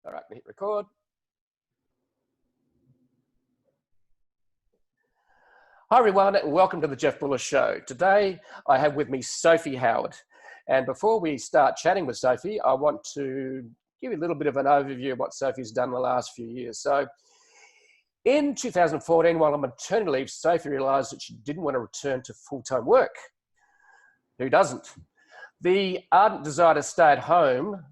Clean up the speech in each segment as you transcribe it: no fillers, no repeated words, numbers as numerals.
All right, hit record. Hi everyone, and welcome to the Jeff Buller Show. Today I have with me Sophie Howard. And before we start chatting with Sophie, I want to give you a little bit of an overview of what Sophie's done in the last few years. So in 2014, while on maternity leave, Sophie realised that she didn't want to return to full-time work. Who doesn't? The ardent desire to stay at home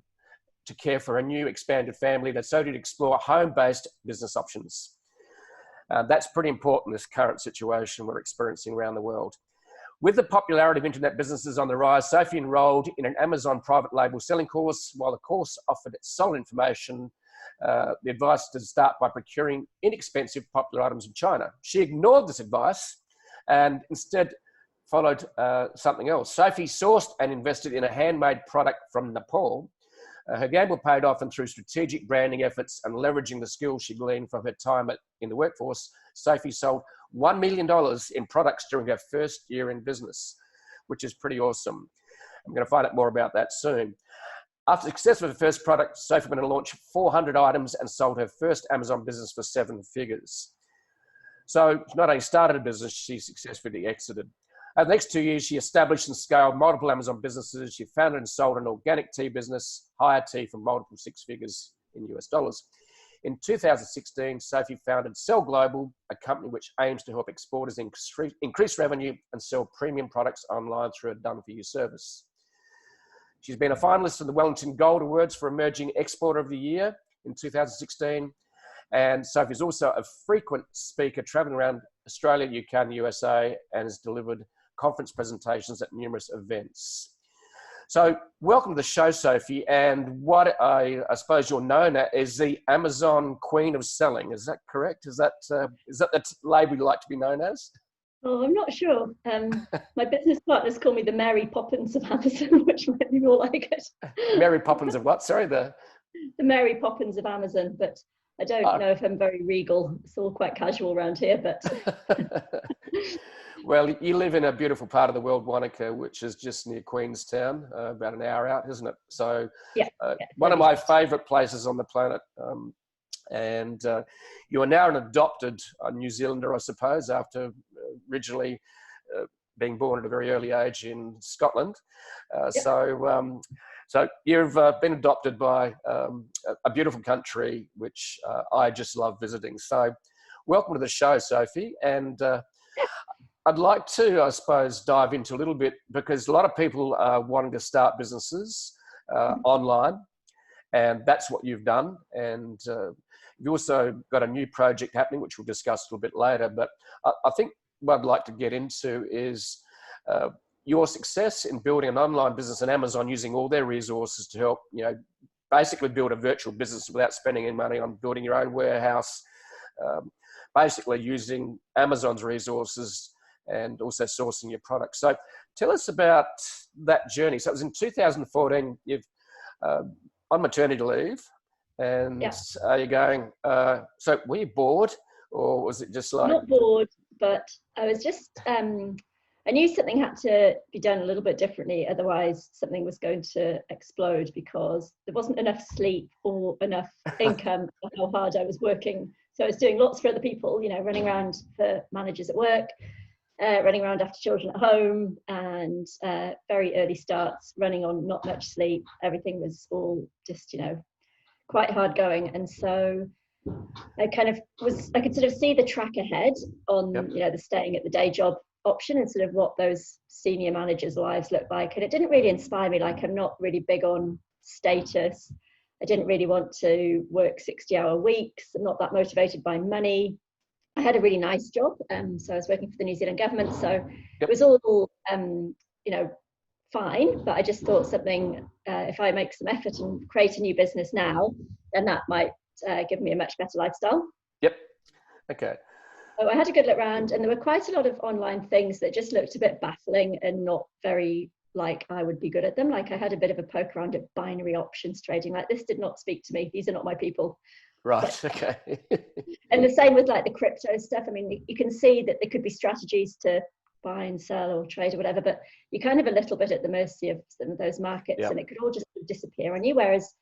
to care for a new expanded family led Sophie to explore home-based business options. That's pretty important in this current situation we're experiencing around the world. With the popularity of internet businesses on the rise, Sophie enrolled in an Amazon private label selling course. While the course offered solid information, the advice to start by procuring inexpensive popular items in China. She ignored this advice and instead followed something else. Sophie sourced and invested in a handmade product from Nepal. Her gamble paid off, and through strategic branding efforts and leveraging the skills she gleaned from her time in the workforce, Sophie sold $1 million in products during her first year in business, which is pretty awesome. I'm going to find out more about that soon. After the success of her first product, Sophie went to launch 400 items and sold her first Amazon business for 7 figures. So she not only started a business, she successfully exited. Over the next 2 years, she established and scaled multiple Amazon businesses. She founded and sold an organic tea business, Hire Tea, for multiple 6 figures in US dollars. In 2016, Sophie founded Sell Global, a company which aims to help exporters increase revenue and sell premium products online through a done-for-you service. She's been a finalist in the Wellington Gold Awards for Emerging Exporter of the Year in 2016. And Sophie's also a frequent speaker traveling around Australia, UK, and the USA, and has delivered conference presentations at numerous events. So welcome to the show, Sophie. And what I suppose you're known as is the Amazon Queen of Selling. Is that correct? Is that the label you like to be known as? Oh, I'm not sure. My business partners call me the Mary Poppins of Amazon, which might be more like it. Mary Poppins of what? Sorry, the Mary Poppins of Amazon, but I don't know if I'm very regal. It's all quite casual around here, but. Well, you live in a beautiful part of the world, Wanaka, which is just near Queenstown, about an hour out, isn't it? So one of my favourite places on the planet. And you are now an adopted New Zealander, I suppose, after originally being born at a very early age in Scotland. So you've been adopted by a beautiful country, which I just love visiting. So welcome to the show, Sophie. And I'd like to, I suppose, dive into a little bit, because a lot of people are wanting to start businesses online, and that's what you've done. And you've also got a new project happening, which we'll discuss a little bit later. But I think what I'd like to get into is your success in building an online business on Amazon, using all their resources to help, basically build a virtual business without spending any money on building your own warehouse, basically using Amazon's resources and also sourcing your products. So tell us about that journey. So it was in 2014, you've on maternity leave, and are you going, so were you bored, or was it just like? Not bored, but I was just, I knew something had to be done a little bit differently, otherwise something was going to explode, because there wasn't enough sleep or enough income for how hard I was working. So I was doing lots for other people, running around for managers at work, running around after children at home, and very early starts, running on not much sleep. Everything was all just, quite hard going. And so I could sort of see the track ahead on, the staying at the day job option, and sort of what those senior managers' lives look like. And it didn't really inspire me. Like, I'm not really big on status. I didn't really want to work 60-hour weeks. I'm not that motivated by money. I had a really nice job, so I was working for the New Zealand government, so it was all, fine, but I just thought something, if I make some effort and create a new business now, then that might give me a much better lifestyle. Yep, okay. So I had a good look around, and there were quite a lot of online things that just looked a bit baffling and not very, like, I would be good at them. Like, I had a bit of a poke around at binary options trading, like, this did not speak to me, these are not my people. Right, okay. And the same with like the crypto stuff. I mean, you can see that there could be strategies to buy and sell or trade or whatever, but you're kind of a little bit at the mercy of some of those markets, and it could all just disappear on you. Whereas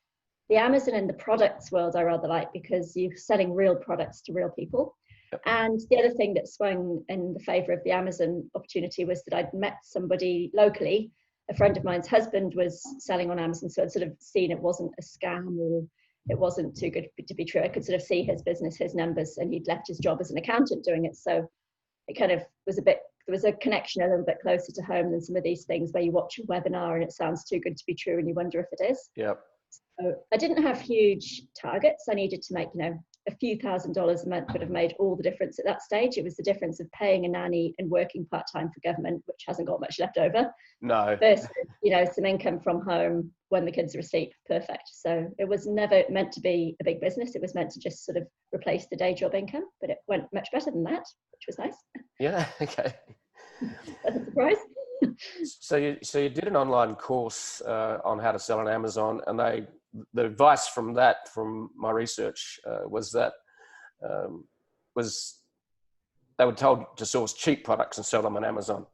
the Amazon and the products world I rather like, because you're selling real products to real people. Yep. And the other thing that swung in the favor of the Amazon opportunity was that I'd met somebody locally. A friend of mine's husband was selling on Amazon, so I'd sort of seen it wasn't a scam, or it wasn't too good to be true. I could sort of see his business, his numbers, and he'd left his job as an accountant doing it. So it kind of was there was a connection a little bit closer to home than some of these things where you watch a webinar and it sounds too good to be true and you wonder if it is. Yep. So I didn't have huge targets. I needed to make, a few $1,000s a month would have made all the difference at that stage. It was the difference of paying a nanny and working part-time for government, which hasn't got much left over. No. Versus, some income from home when the kids are asleep. Perfect. So it was never meant to be a big business. It was meant to just sort of replace the day job income, but it went much better than that, which was nice. Yeah. Okay. That's a surprise. So you did an online course on how to sell on Amazon, and the advice from my research was that they were told to source cheap products and sell them on Amazon,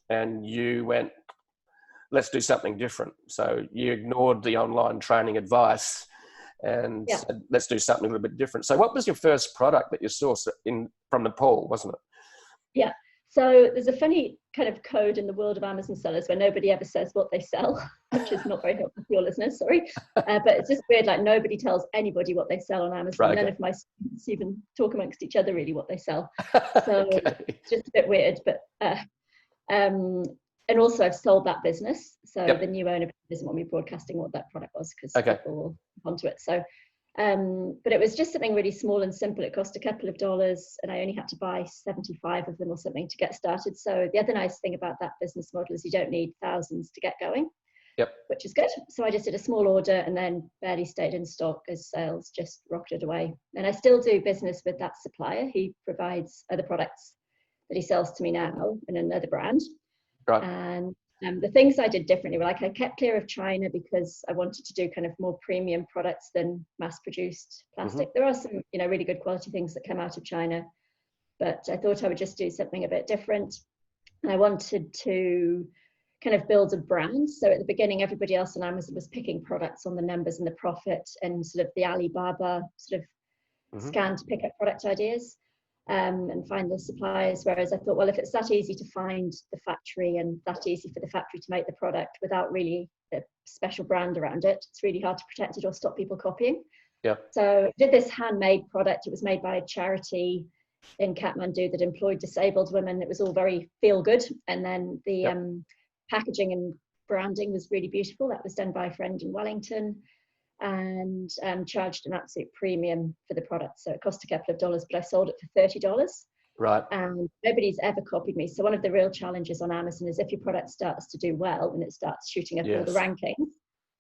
and you went, let's do something different. So you ignored the online training advice and said, let's do something a little bit different. So what was your first product that you sourced from Nepal, wasn't it? Yeah. So there's a funny kind of code in the world of Amazon sellers where nobody ever says what they sell, which is not very helpful for your listeners, sorry. But it's just weird, like nobody tells anybody what they sell on Amazon. Right, None of my students even talk amongst each other really what they sell. So Okay. it's just a bit weird, but and also I've sold that business. So the new owner doesn't want me broadcasting what that product was because people will onto it. So but it was just something really small and simple. It cost a couple of dollars and I only had to buy 75 of them or something to get started. So the other nice thing about that business model is you don't need thousands to get going, which is good. So I just did a small order and then barely stayed in stock as sales just rocketed away. And I still do business with that supplier. He provides other products that he sells to me now in another brand. Right. And the things I did differently were like I kept clear of China because I wanted to do kind of more premium products than mass-produced plastic. There are some, really good quality things that come out of China, but I thought I would just do something a bit different. And I wanted to kind of build a brand. So at the beginning, everybody else on Amazon was picking products on the numbers and the profit and sort of the Alibaba sort of scan to pick up product ideas. And find the suppliers, whereas I thought, well, if it's that easy to find the factory and that easy for the factory to make the product without really a special brand around it, it's really hard to protect it or stop people copying. Yeah. So I did this handmade product. It was made by a charity in Kathmandu that employed disabled women. It was all very feel good. And then the packaging and branding was really beautiful. That was done by a friend in Wellington, and charged an absolute premium for the product. So it cost a couple of dollars, but I sold it for $30. Right. And nobody's ever copied me. So one of the real challenges on Amazon is if your product starts to do well and it starts shooting up all the rankings,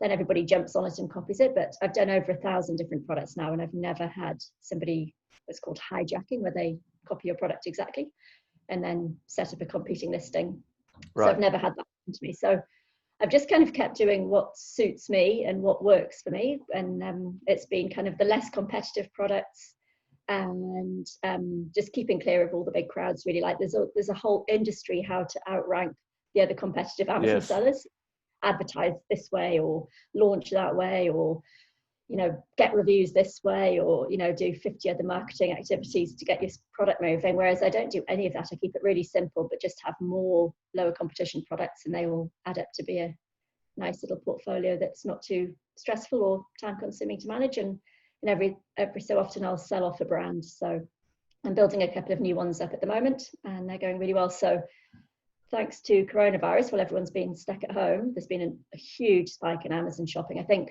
then everybody jumps on it and copies it. But I've done over 1,000 different products now, and I've never had somebody, it's called hijacking, where they copy your product exactly and then set up a competing listing. So I've never had that happen to me. So I've just kind of kept doing what suits me and what works for me. And it's been kind of the less competitive products and just keeping clear of all the big crowds really. Like there's a whole industry how to outrank the other competitive Amazon sellers, advertise this way or launch that way, or get reviews this way, or do 50 other marketing activities to get your product moving, whereas I don't do any of that. I keep it really simple, but just have more lower competition products, and they will add up to be a nice little portfolio that's not too stressful or time consuming to manage. And every so often I'll sell off a brand. So I'm building a couple of new ones up at the moment, and they're going really well. So thanks to coronavirus, while everyone's been stuck at home, there's been a huge spike in Amazon shopping. I think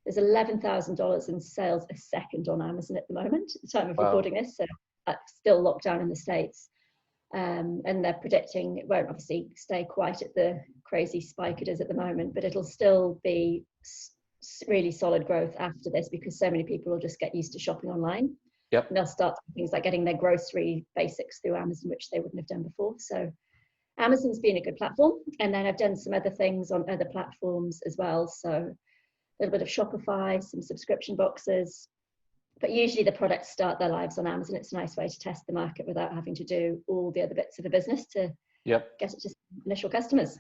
there's $11,000 in sales a second on Amazon at the moment, at the time of recording this. So that's still locked down in the States. And they're predicting it won't obviously stay quite at the crazy spike it is at the moment, but it'll still be really solid growth after this because so many people will just get used to shopping online. Yep. And they'll start things like getting their grocery basics through Amazon, which they wouldn't have done before. So Amazon's been a good platform. And then I've done some other things on other platforms as well. So a little bit of Shopify, some subscription boxes, but usually the products start their lives on Amazon. It's a nice way to test the market without having to do all the other bits of the business to get it to initial customers.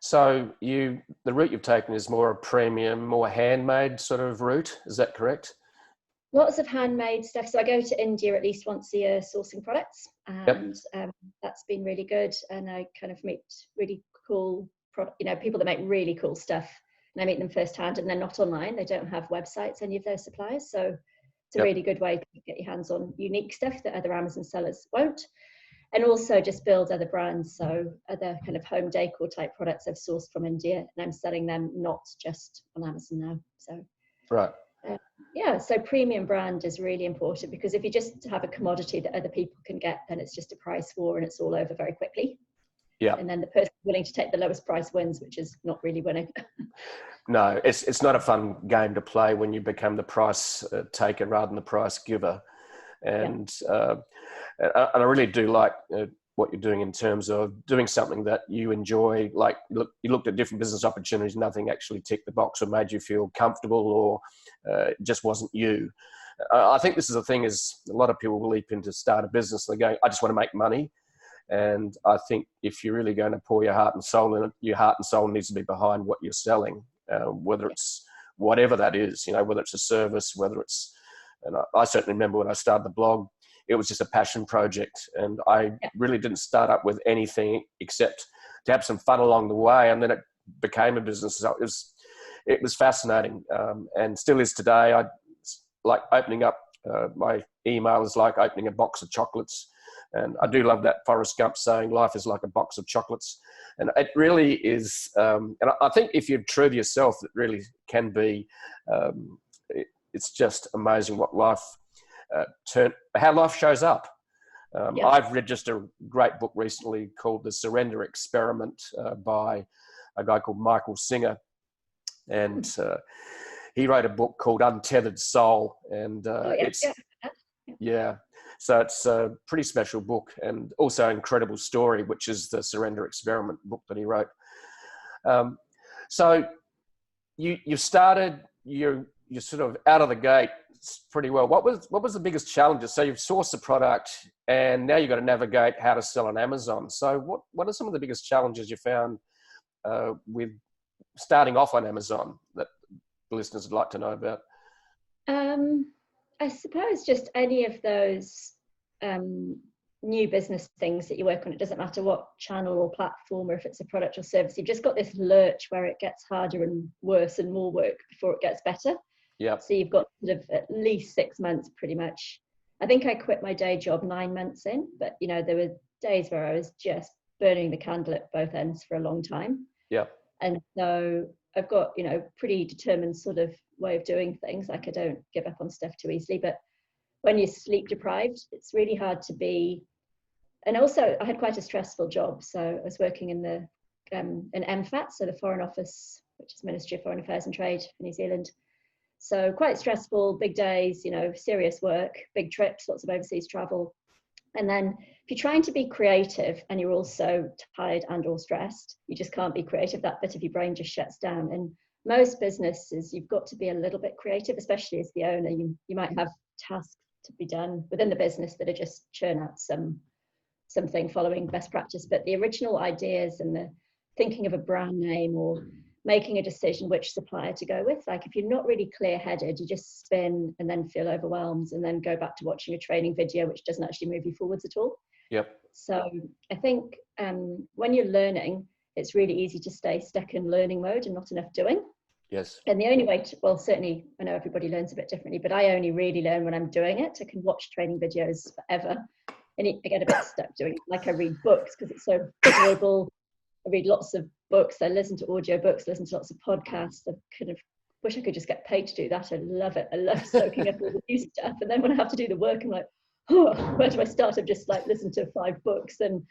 So the route you've taken is more a premium, more handmade sort of route. Is that correct? Lots of handmade stuff. So I go to India at least once a year sourcing products, Yep. and that's been really good. And I kind of meet really cool, people that make really cool stuff, and I meet them firsthand. And they're not online; they don't have websites, any of their suppliers. So it's a Yep. really good way to get your hands on unique stuff that other Amazon sellers won't. And also just build other brands. So other kind of home decor type products I've sourced from India, and I'm selling them not just on Amazon now. So Right. yeah, so premium brand is really important, because if you just have a commodity that other people can get, then it's just a price war and it's all over very quickly. Yeah. And then the person willing to take the lowest price wins, which is not really winning. No, it's not a fun game to play when you become the price taker rather than the price giver. And I really do like what you're doing in terms of doing something that you enjoy. Like, look, you looked at different business opportunities, nothing actually ticked the box or made you feel comfortable, or it just wasn't you. I think this is the thing, is a lot of people will leap into start a business and they go, I just want to make money. And I think if you're really going to pour your heart and soul in it, your heart and soul needs to be behind what you're selling, whether it's whatever that is, whether it's a service, whether it's, and I certainly remember when I started the blog, it was just a passion project. And I really didn't start up with anything except to have some fun along the way. And then it became a business. So it was fascinating, and still is today. I like opening up my email is like opening a box of chocolates. And I do love that Forrest Gump saying, life is like a box of chocolates. And it really is. And I think if you're true to yourself, it really can be. It's just amazing what life how life shows up. I've read just a great book recently called The Surrender Experiment by a guy called Michael Singer. And he wrote a book called Untethered Soul. And so it's a pretty special book, and also an incredible story, which is the Surrender Experiment book that he wrote. So you started, you're sort of out of the gate pretty well. What was the biggest challenges? So you've sourced the product, and now you've got to navigate how to sell on Amazon. So what are some of the biggest challenges you found with starting off on Amazon that the listeners would like to know about? I suppose just any of those new business things that you work on. It doesn't matter what channel or platform, or if it's a product or service, you've just got this lurch where it gets harder and worse and more work before it gets better. Yeah. So you've got sort of at least 6 months pretty much. I think I quit my day job 9 months in, but there were days where I was just burning the candle at both ends for a long time. Yeah. And so I've got, pretty determined sort of way of doing things. Like, I don't give up on stuff too easily, but when you're sleep deprived, it's really hard to be. And also I had quite a stressful job. So I was working in the in MFAT, so the Foreign Office, which is Ministry of Foreign Affairs and Trade for New Zealand. So quite stressful, big days, serious work, big trips, lots of overseas travel. And then if you're trying to be creative and you're also tired and or stressed, you just can't be creative. That bit of your brain just shuts down. And most businesses, you've got to be a little bit creative, especially as the owner. You might have tasks to be done within the business that are just churn out something following best practice. But the original ideas and the thinking of a brand name or making a decision which supplier to go with, like if you're not really clear-headed, you just spin and then feel overwhelmed and then go back to watching a training video which doesn't actually move you forwards at all. Yep. So I think when you're learning, it's really easy to stay stuck in learning mode and not enough doing. Yes. And the only way to, well, certainly I know everybody learns a bit differently, but I only really learn when I'm doing it. I can watch training videos forever and I get a bit stuck doing it. Like, I read books because it's so enjoyable. I read lots of books. I listen to audio books, listen to lots of podcasts. I kind of wish I could just get paid to do that. I love it. I love soaking up all the new stuff. And then when I have to do the work, I'm like, oh, where do I start? I've just listened to 5 books and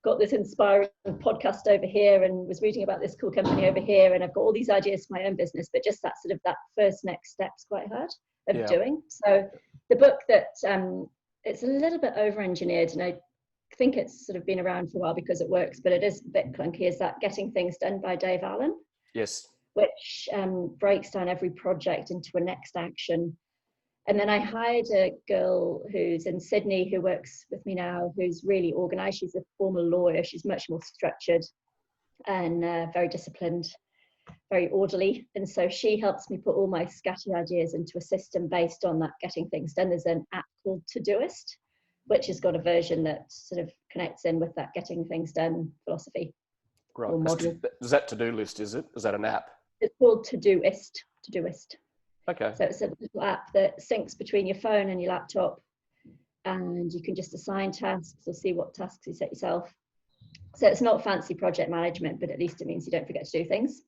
got this inspiring podcast over here and was reading about this cool company over here. And I've got all these ideas for my own business, but just that sort of that first next step's quite hard of doing. So the book that it's a little bit over-engineered, and I think it's sort of been around for a while because it works, but it is a bit clunky, is that Getting Things Done by Dave Allen. Yes. Which breaks down every project into a next action. And then I hired a girl who's in Sydney who works with me now, who's really organized. She's a former lawyer. She's much more structured. and very disciplined, very orderly. And so she helps me put all my scatty ideas into a system based on that getting things done. There's an app called Todoist, which has got a version that sort of connects in with that getting things done philosophy. Right. Or model. Is that to-do list, is it? Is that an app? It's called Todoist. Todoist. Okay. So it's a little app that syncs between your phone and your laptop, and you can just assign tasks or see what tasks you set yourself. So it's not fancy project management, but at least it means you don't forget to do things.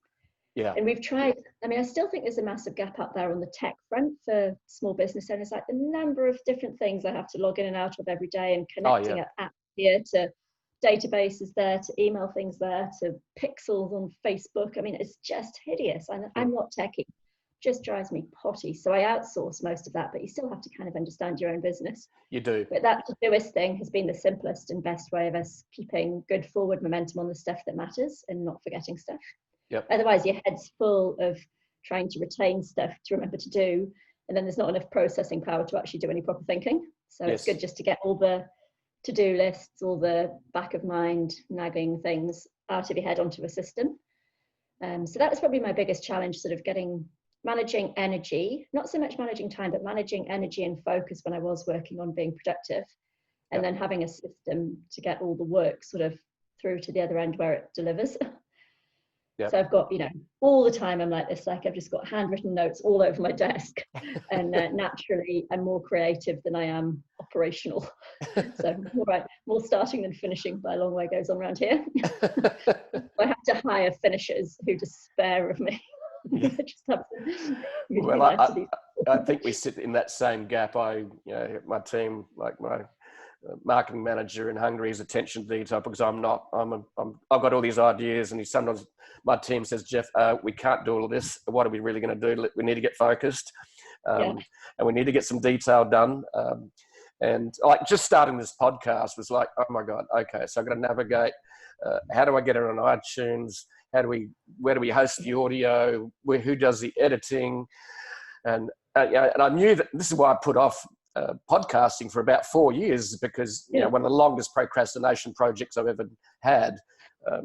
Yeah. And we've tried, I mean, I still think there's a massive gap out there on the tech front for small business owners, like the number of different things I have to log in and out of every day, and connecting apps here to databases there, to email things there, to pixels on Facebook. I mean, it's just hideous. I'm not techie, just drives me potty. So I outsource most of that, but you still have to kind of understand your own business. You do. But that Todoist thing has been the simplest and best way of us keeping good forward momentum on the stuff that matters and not forgetting stuff. Yep. Otherwise, your head's full of trying to retain stuff to remember to do, and then there's not enough processing power to actually do any proper thinking. So It's good just to get all the to-do lists, all the back of mind nagging things out of your head onto a system. So that was probably my biggest challenge, sort of managing energy, not so much managing time, but managing energy and focus when I was working on being productive, and then having a system to get all the work sort of through to the other end where it delivers. Yep. So I've got, all the time I'm like this, like I've just got handwritten notes all over my desk, and naturally I'm more creative than I am operational. So more starting than finishing by a long way goes on around here. I have to hire finishers who despair of me. Just have to, I think we sit in that same gap. My team, like my marketing manager in Hungary is attention to detail, because I've got all these ideas, and sometimes my team says, Jeff, we can't do all of this. What are we really going to do? We need to get focused, and we need to get some detail done. And like just starting this podcast was like, oh my God, okay, so I've got to navigate. How do I get it on iTunes? Where do we host the audio? Who does the editing? And I knew that this is why I put off podcasting for about 4 years, because one of the longest procrastination projects I've ever had.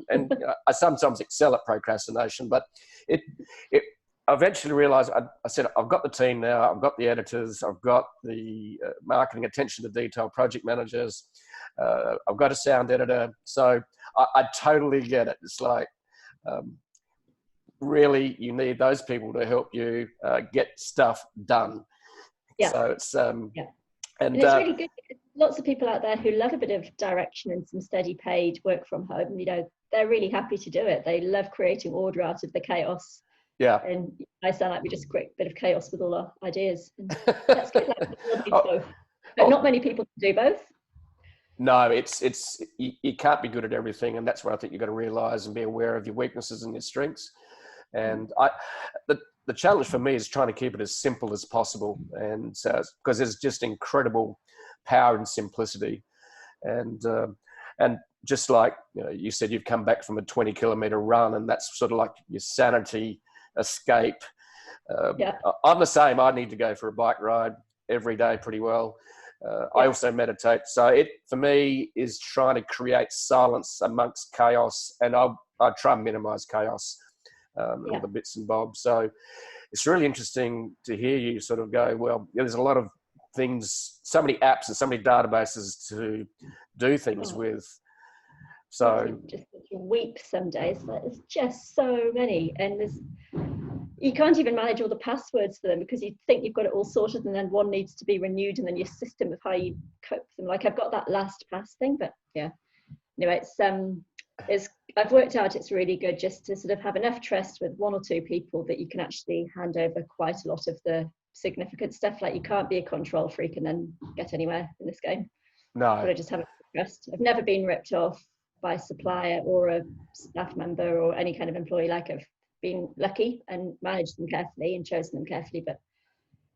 And I sometimes excel at procrastination, but I eventually realized, I said, I've got the team now, I've got the editors, I've got the marketing attention to detail project managers, I've got a sound editor. So I totally get it. It's like, really, you need those people to help you get stuff done. Yeah. So it's and it's really good. Lots of people out there who love a bit of direction and some steady paid work from home. They're really happy to do it. They love creating order out of the chaos. Yeah. And I sound like we just create a bit of chaos with all our ideas. And that's good. But not many people can do both. No, you can't be good at everything, and that's where I think you've got to realize and be aware of your weaknesses and your strengths. And the challenge for me is trying to keep it as simple as possible, and so because there's just incredible power in simplicity, and just like you said, you've come back from a 20-kilometer run, and that's sort of like your sanity escape. I'm the same. I need to go for a bike ride every day pretty well. I also meditate. So it, for me, is trying to create silence amongst chaos, and I try and minimize chaos, all the bits and bobs. So it's really interesting to hear you sort of go, well, there's a lot of things, so many apps and so many databases to do things with. So just weep some days. There's just so many, and you can't even manage all the passwords for them, because you think you've got it all sorted, and then one needs to be renewed, and then your system of how you cope with them. Like I've got that LastPass thing, but anyway, I've worked out it's really good just to sort of have enough trust with one or two people that you can actually hand over quite a lot of the significant stuff. Like you can't be a control freak and then get anywhere in this game. No, but I just have trust. I've never been ripped off by a supplier or a staff member or any kind of employee. Like I've been lucky and managed them carefully and chosen them carefully, but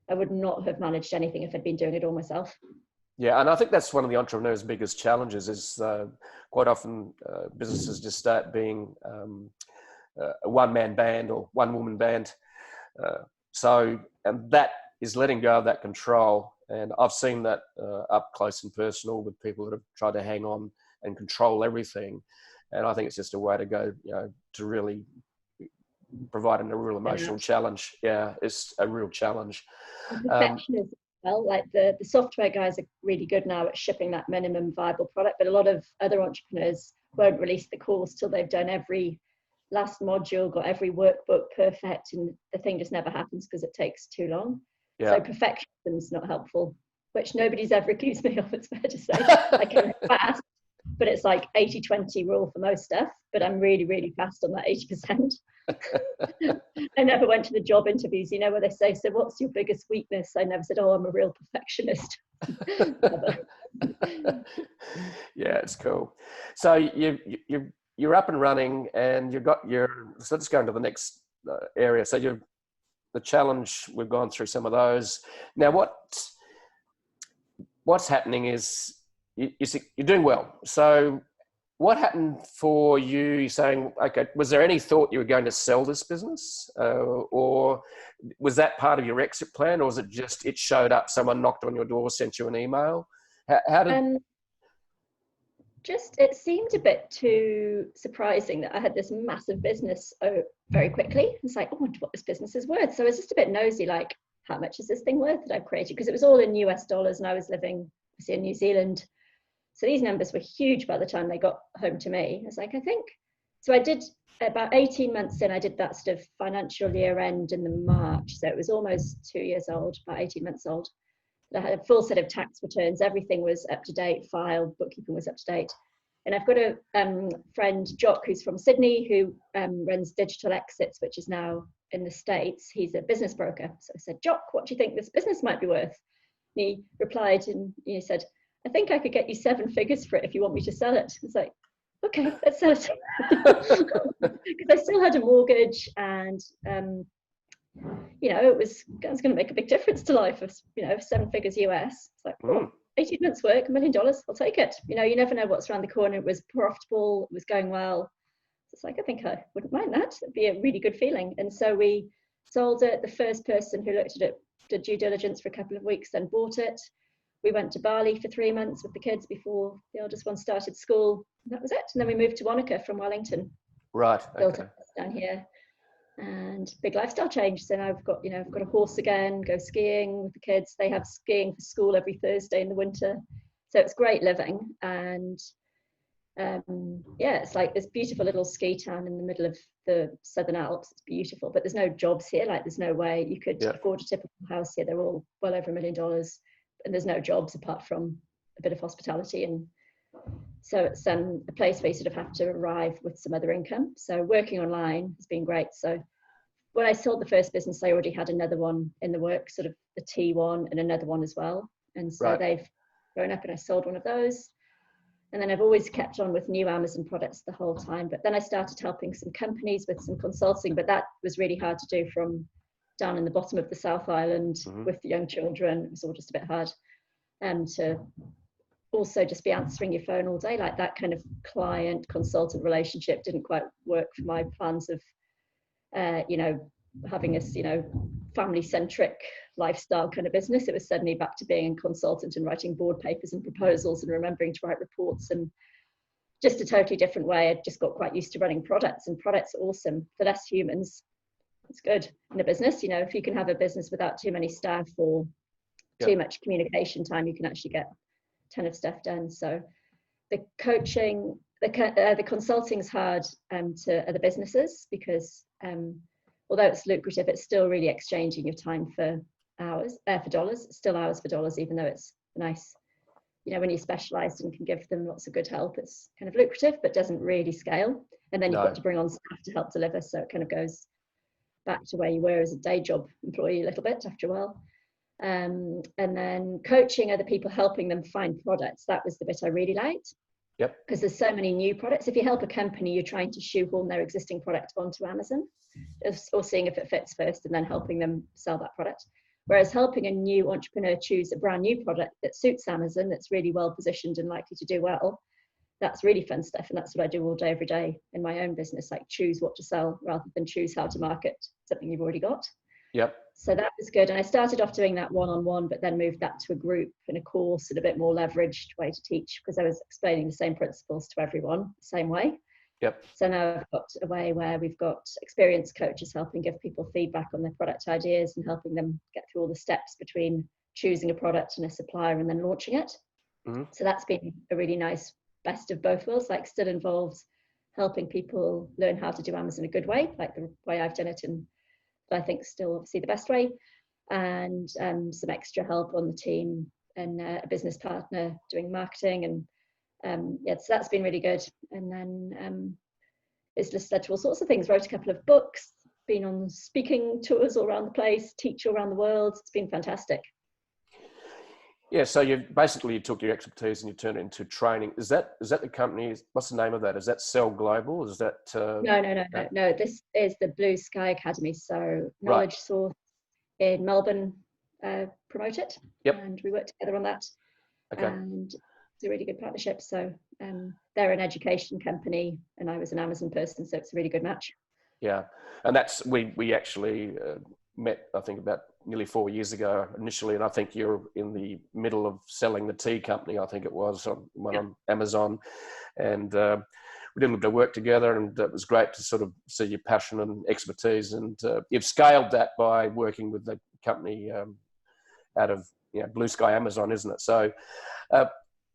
I would not have managed anything if I'd been doing it all myself. Yeah, and I think that's one of the entrepreneurs' biggest challenges is quite often businesses just start being a one-man band or one-woman band. And that is letting go of that control. And I've seen that up close and personal with people that have tried to hang on and control everything. And I think it's just a way to go, to really provide a real emotional challenge. Yeah, it's a real challenge. Perfectionism. Well, like the software guys are really good now at shipping that minimum viable product, but a lot of other entrepreneurs won't release the course till they've done every last module, got every workbook perfect, and the thing just never happens because it takes too long. Yeah. So perfectionism is not helpful, which nobody's ever accused me of, it's fair to say. I can fast, but it's like 80-20 rule for most stuff, but I'm really, really fast on that 80%. I never went to the job interviews, where they say, so what's your biggest weakness? I never said, oh, I'm a real perfectionist. Yeah, it's cool. So you're up and running, and so let's go into the next area. So the challenge, we've gone through some of those. Now what's happening is you're doing well. So what happened for you saying, okay, was there any thought you were going to sell this business? Or was that part of your exit plan? Or was it just, it showed up, someone knocked on your door, sent you an email? How did... it seemed a bit too surprising that I had this massive business very quickly. It's like, I wonder what this business is worth. So I was just a bit nosy, like, how much is this thing worth that I've created? Because it was all in US dollars and I was living in New Zealand. So these numbers were huge by the time they got home to me. I was like, so I did about 18 months in, I did that sort of financial year end in the March. So it was almost 2 years old, about 18 months old. I had a full set of tax returns. Everything was up to date, filed, bookkeeping was up to date. And I've got a friend, Jock, who's from Sydney, who runs Digital Exits, which is now in the States. He's a business broker. So I said, Jock, what do you think this business might be worth? And he replied and he said, I think I could get you 7 figures for it if you want me to sell it. I was like, okay, let's sell it. Because I still had a mortgage and, it was going to make a big difference to life of, 7 figures US. It's like, 18 months work, $1 million, I'll take it. You never know what's around the corner. It was profitable, it was going well. It's like, I think I wouldn't mind that. It'd be a really good feeling. And so we sold it. The first person who looked at it did due diligence for a couple of weeks, then bought it. We went to Bali for 3 months with the kids before the eldest one started school. That was it. And then we moved to Wanaka from Wellington. Right. Built a house down here, and big lifestyle change. So now I've got a horse again. Go skiing with the kids. They have skiing for school every Thursday in the winter. So it's great living. And it's like this beautiful little ski town in the middle of the Southern Alps. It's beautiful, but there's no jobs here. Like there's no way you could afford a typical house here. They're all well over $1 million. And there's no jobs apart from a bit of hospitality. And so it's a place where you sort of have to arrive with some other income. So working online has been great. So when I sold the first business, I already had another one in the works, sort of the T1 and another one as well. And so they've grown up and I sold one of those. And then I've always kept on with new Amazon products the whole time. But then I started helping some companies with some consulting, but that was really hard to do from down in the bottom of the South Island with the young children. It was all just a bit hard. And to also just be answering your phone all day, like that kind of client consultant relationship didn't quite work for my plans of, having a, family centric lifestyle kind of business. It was suddenly back to being a consultant and writing board papers and proposals and remembering to write reports, and just a totally different way. I just got quite used to running products, and products are awesome for less humans. It's good in a business. If you can have a business without too many staff or too much communication time, you can actually get a ton of stuff done. So the coaching, the consulting is hard to other businesses because although it's lucrative, it's still really exchanging your time for hours, for dollars. It's still hours for dollars, even though it's nice. When you're specialised and can give them lots of good help, it's kind of lucrative, but doesn't really scale. And then you've got to bring on staff to help deliver. So it kind of goes back to where you were as a day job employee a little bit after a while. And then coaching other people, helping them find products. That was the bit I really liked. Yep. Because there's so many new products. If you help a company, you're trying to shoehorn their existing product onto Amazon, or seeing if it fits first and then helping them sell that product. Whereas helping a new entrepreneur choose a brand new product that suits Amazon, that's really well positioned and likely to do well, that's really fun stuff. And that's what I do all day, every day in my own business, like choose what to sell rather than choose how to market something you've already got. Yep. So that was good. And I started off doing that one-on-one, but then moved that to a group and a course and a bit more leveraged way to teach, because I was explaining the same principles to everyone the same way. Yep. So now I've got a way where we've got experienced coaches helping give people feedback on their product ideas and helping them get through all the steps between choosing a product and a supplier and then launching it. Mm-hmm. So that's been a really nice best of both worlds, like still involves helping people learn how to do Amazon a good way, like the way I've done it, and I think still obviously the best way, and some extra help on the team and a business partner doing marketing, and yeah, so that's been really good. And then it's just led to all sorts of things. Wrote a couple of books, been on speaking tours all around the place, teach all around the world. It's been fantastic. Yeah, so you took your expertise and you turned it into training. Is that the company? What's the name of that? Is that Cell Global? Is that No. This is the Blue Sky Academy. So Knowledge Source in Melbourne promote it. Yep. And we work together on that. Okay. And it's a really good partnership. So they're an education company, and I was an Amazon person, so it's a really good match. Yeah, and that's we actually met, I think, about nearly 4 years ago initially, and I think you're in the middle of selling the tea company, I think it was, on Amazon, and we did a little bit of work together, and it was great to sort of see your passion and expertise, and you've scaled that by working with the company out of Blue Sky Amazon, isn't it? So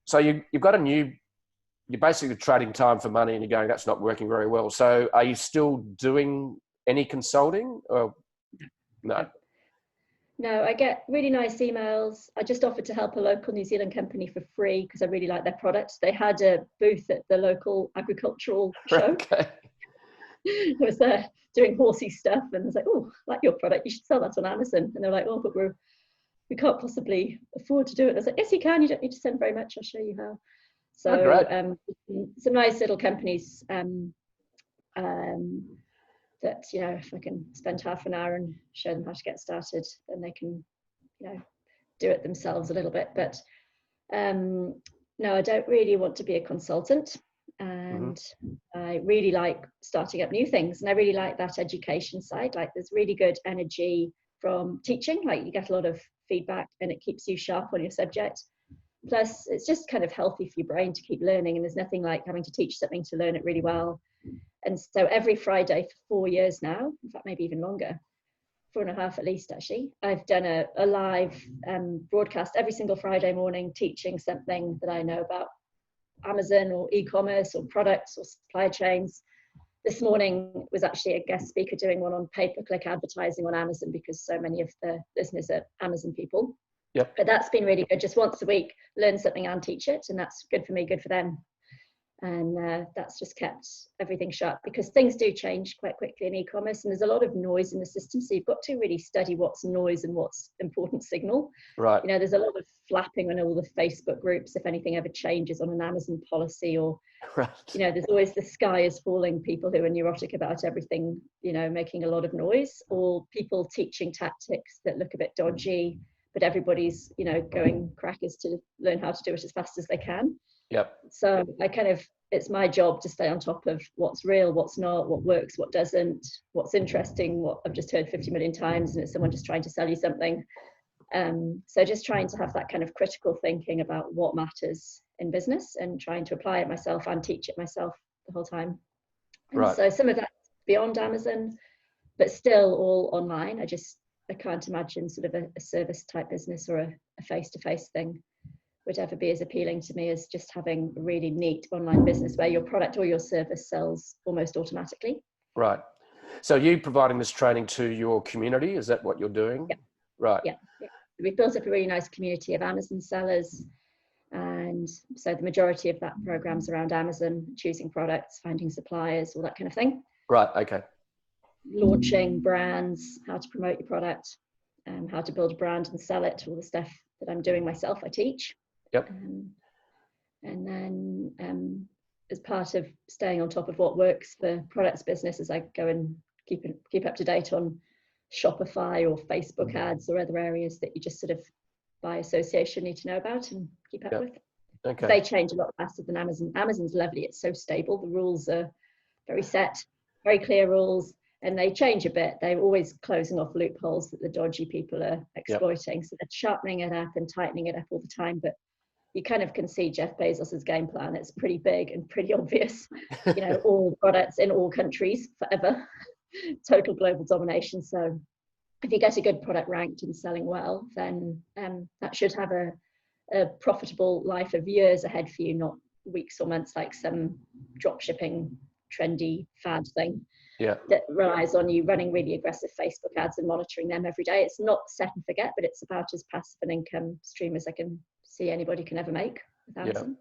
so you've got you're basically trading time for money, and you're going, that's not working very well. So are you still doing any consulting? Or no? No, I get really nice emails. I just offered to help a local New Zealand company for free because I really like their products. They had a booth at the local agricultural show. Okay. I was there doing horsey stuff, and I was like, oh, I like your product. You should sell that on Amazon. And they're like, oh, but we can't possibly afford to do it. And I was like, yes, you can. You don't need to send very much. I'll show you how. So some nice little companies that, if I can spend half an hour and show them how to get started, then they can, do it themselves a little bit. But no, I don't really want to be a consultant, and I really like starting up new things, and I really like that education side. Like, there's really good energy from teaching. Like, you get a lot of feedback and it keeps you sharp on your subject. Plus, it's just kind of healthy for your brain to keep learning, and there's nothing like having to teach something to learn it really well. And so every Friday for 4 years now, in fact, maybe even longer, 4.5 at least actually, I've done a live broadcast every single Friday morning, teaching something that I know about Amazon or e-commerce or products or supply chains. This morning was actually a guest speaker doing one on pay-per-click advertising on Amazon, because so many of the listeners are Amazon people. Yep. But that's been really good. Just once a week, learn something and teach it. And that's good for me, good for them. And that's just kept everything sharp, because things do change quite quickly in e-commerce, and there's a lot of noise in the system. So you've got to really study what's noise and what's important signal. Right. There's a lot of flapping on all the Facebook groups if anything ever changes on an Amazon policy, or, right. There's always the sky is falling, people who are neurotic about everything, making a lot of noise, or people teaching tactics that look a bit dodgy, but everybody's, going crackers to learn how to do it as fast as they can. Yep. So it's my job to stay on top of what's real, what's not, what works, what doesn't, what's interesting, what I've just heard 50 million times, and it's someone just trying to sell you something. So just trying to have that kind of critical thinking about what matters in business, and trying to apply it myself and teach it myself the whole time. And right. So some of that's beyond Amazon, but still all online. I can't imagine sort of a service type business or a face-to-face thing would ever be as appealing to me as just having a really neat online business where your product or your service sells almost automatically. Right. So you providing this training to your community, is that what you're doing? Yeah. Right. Yeah. We've built up a really nice community of Amazon sellers, and so the majority of that program's around Amazon, choosing products, finding suppliers, all that kind of thing. Right. Okay. Launching brands, how to promote your product, how to build a brand and sell it, all the stuff that I'm doing myself, I teach. Yep. And then as part of staying on top of what works for products business, as I go and keep up to date on Shopify or Facebook ads or other areas that you just sort of by association need to know about and keep up with. Okay. They change a lot faster than Amazon. Amazon's lovely, it's so stable. The rules are very set, very clear rules, and they change a bit. They're always closing off loopholes that the dodgy people are exploiting. So they're sharpening it up and tightening it up all the time. But you kind of can see Jeff Bezos's game plan. It's pretty big and pretty obvious. You know, all products in all countries forever, total global domination. So if you get a good product ranked and selling well, then that should have a profitable life of years ahead for you, not weeks or months like some drop shipping trendy fad thing that relies on you running really aggressive Facebook ads and monitoring them every day. It's not set and forget, but it's about as passive an income stream as I can see anybody can ever make with Amazon.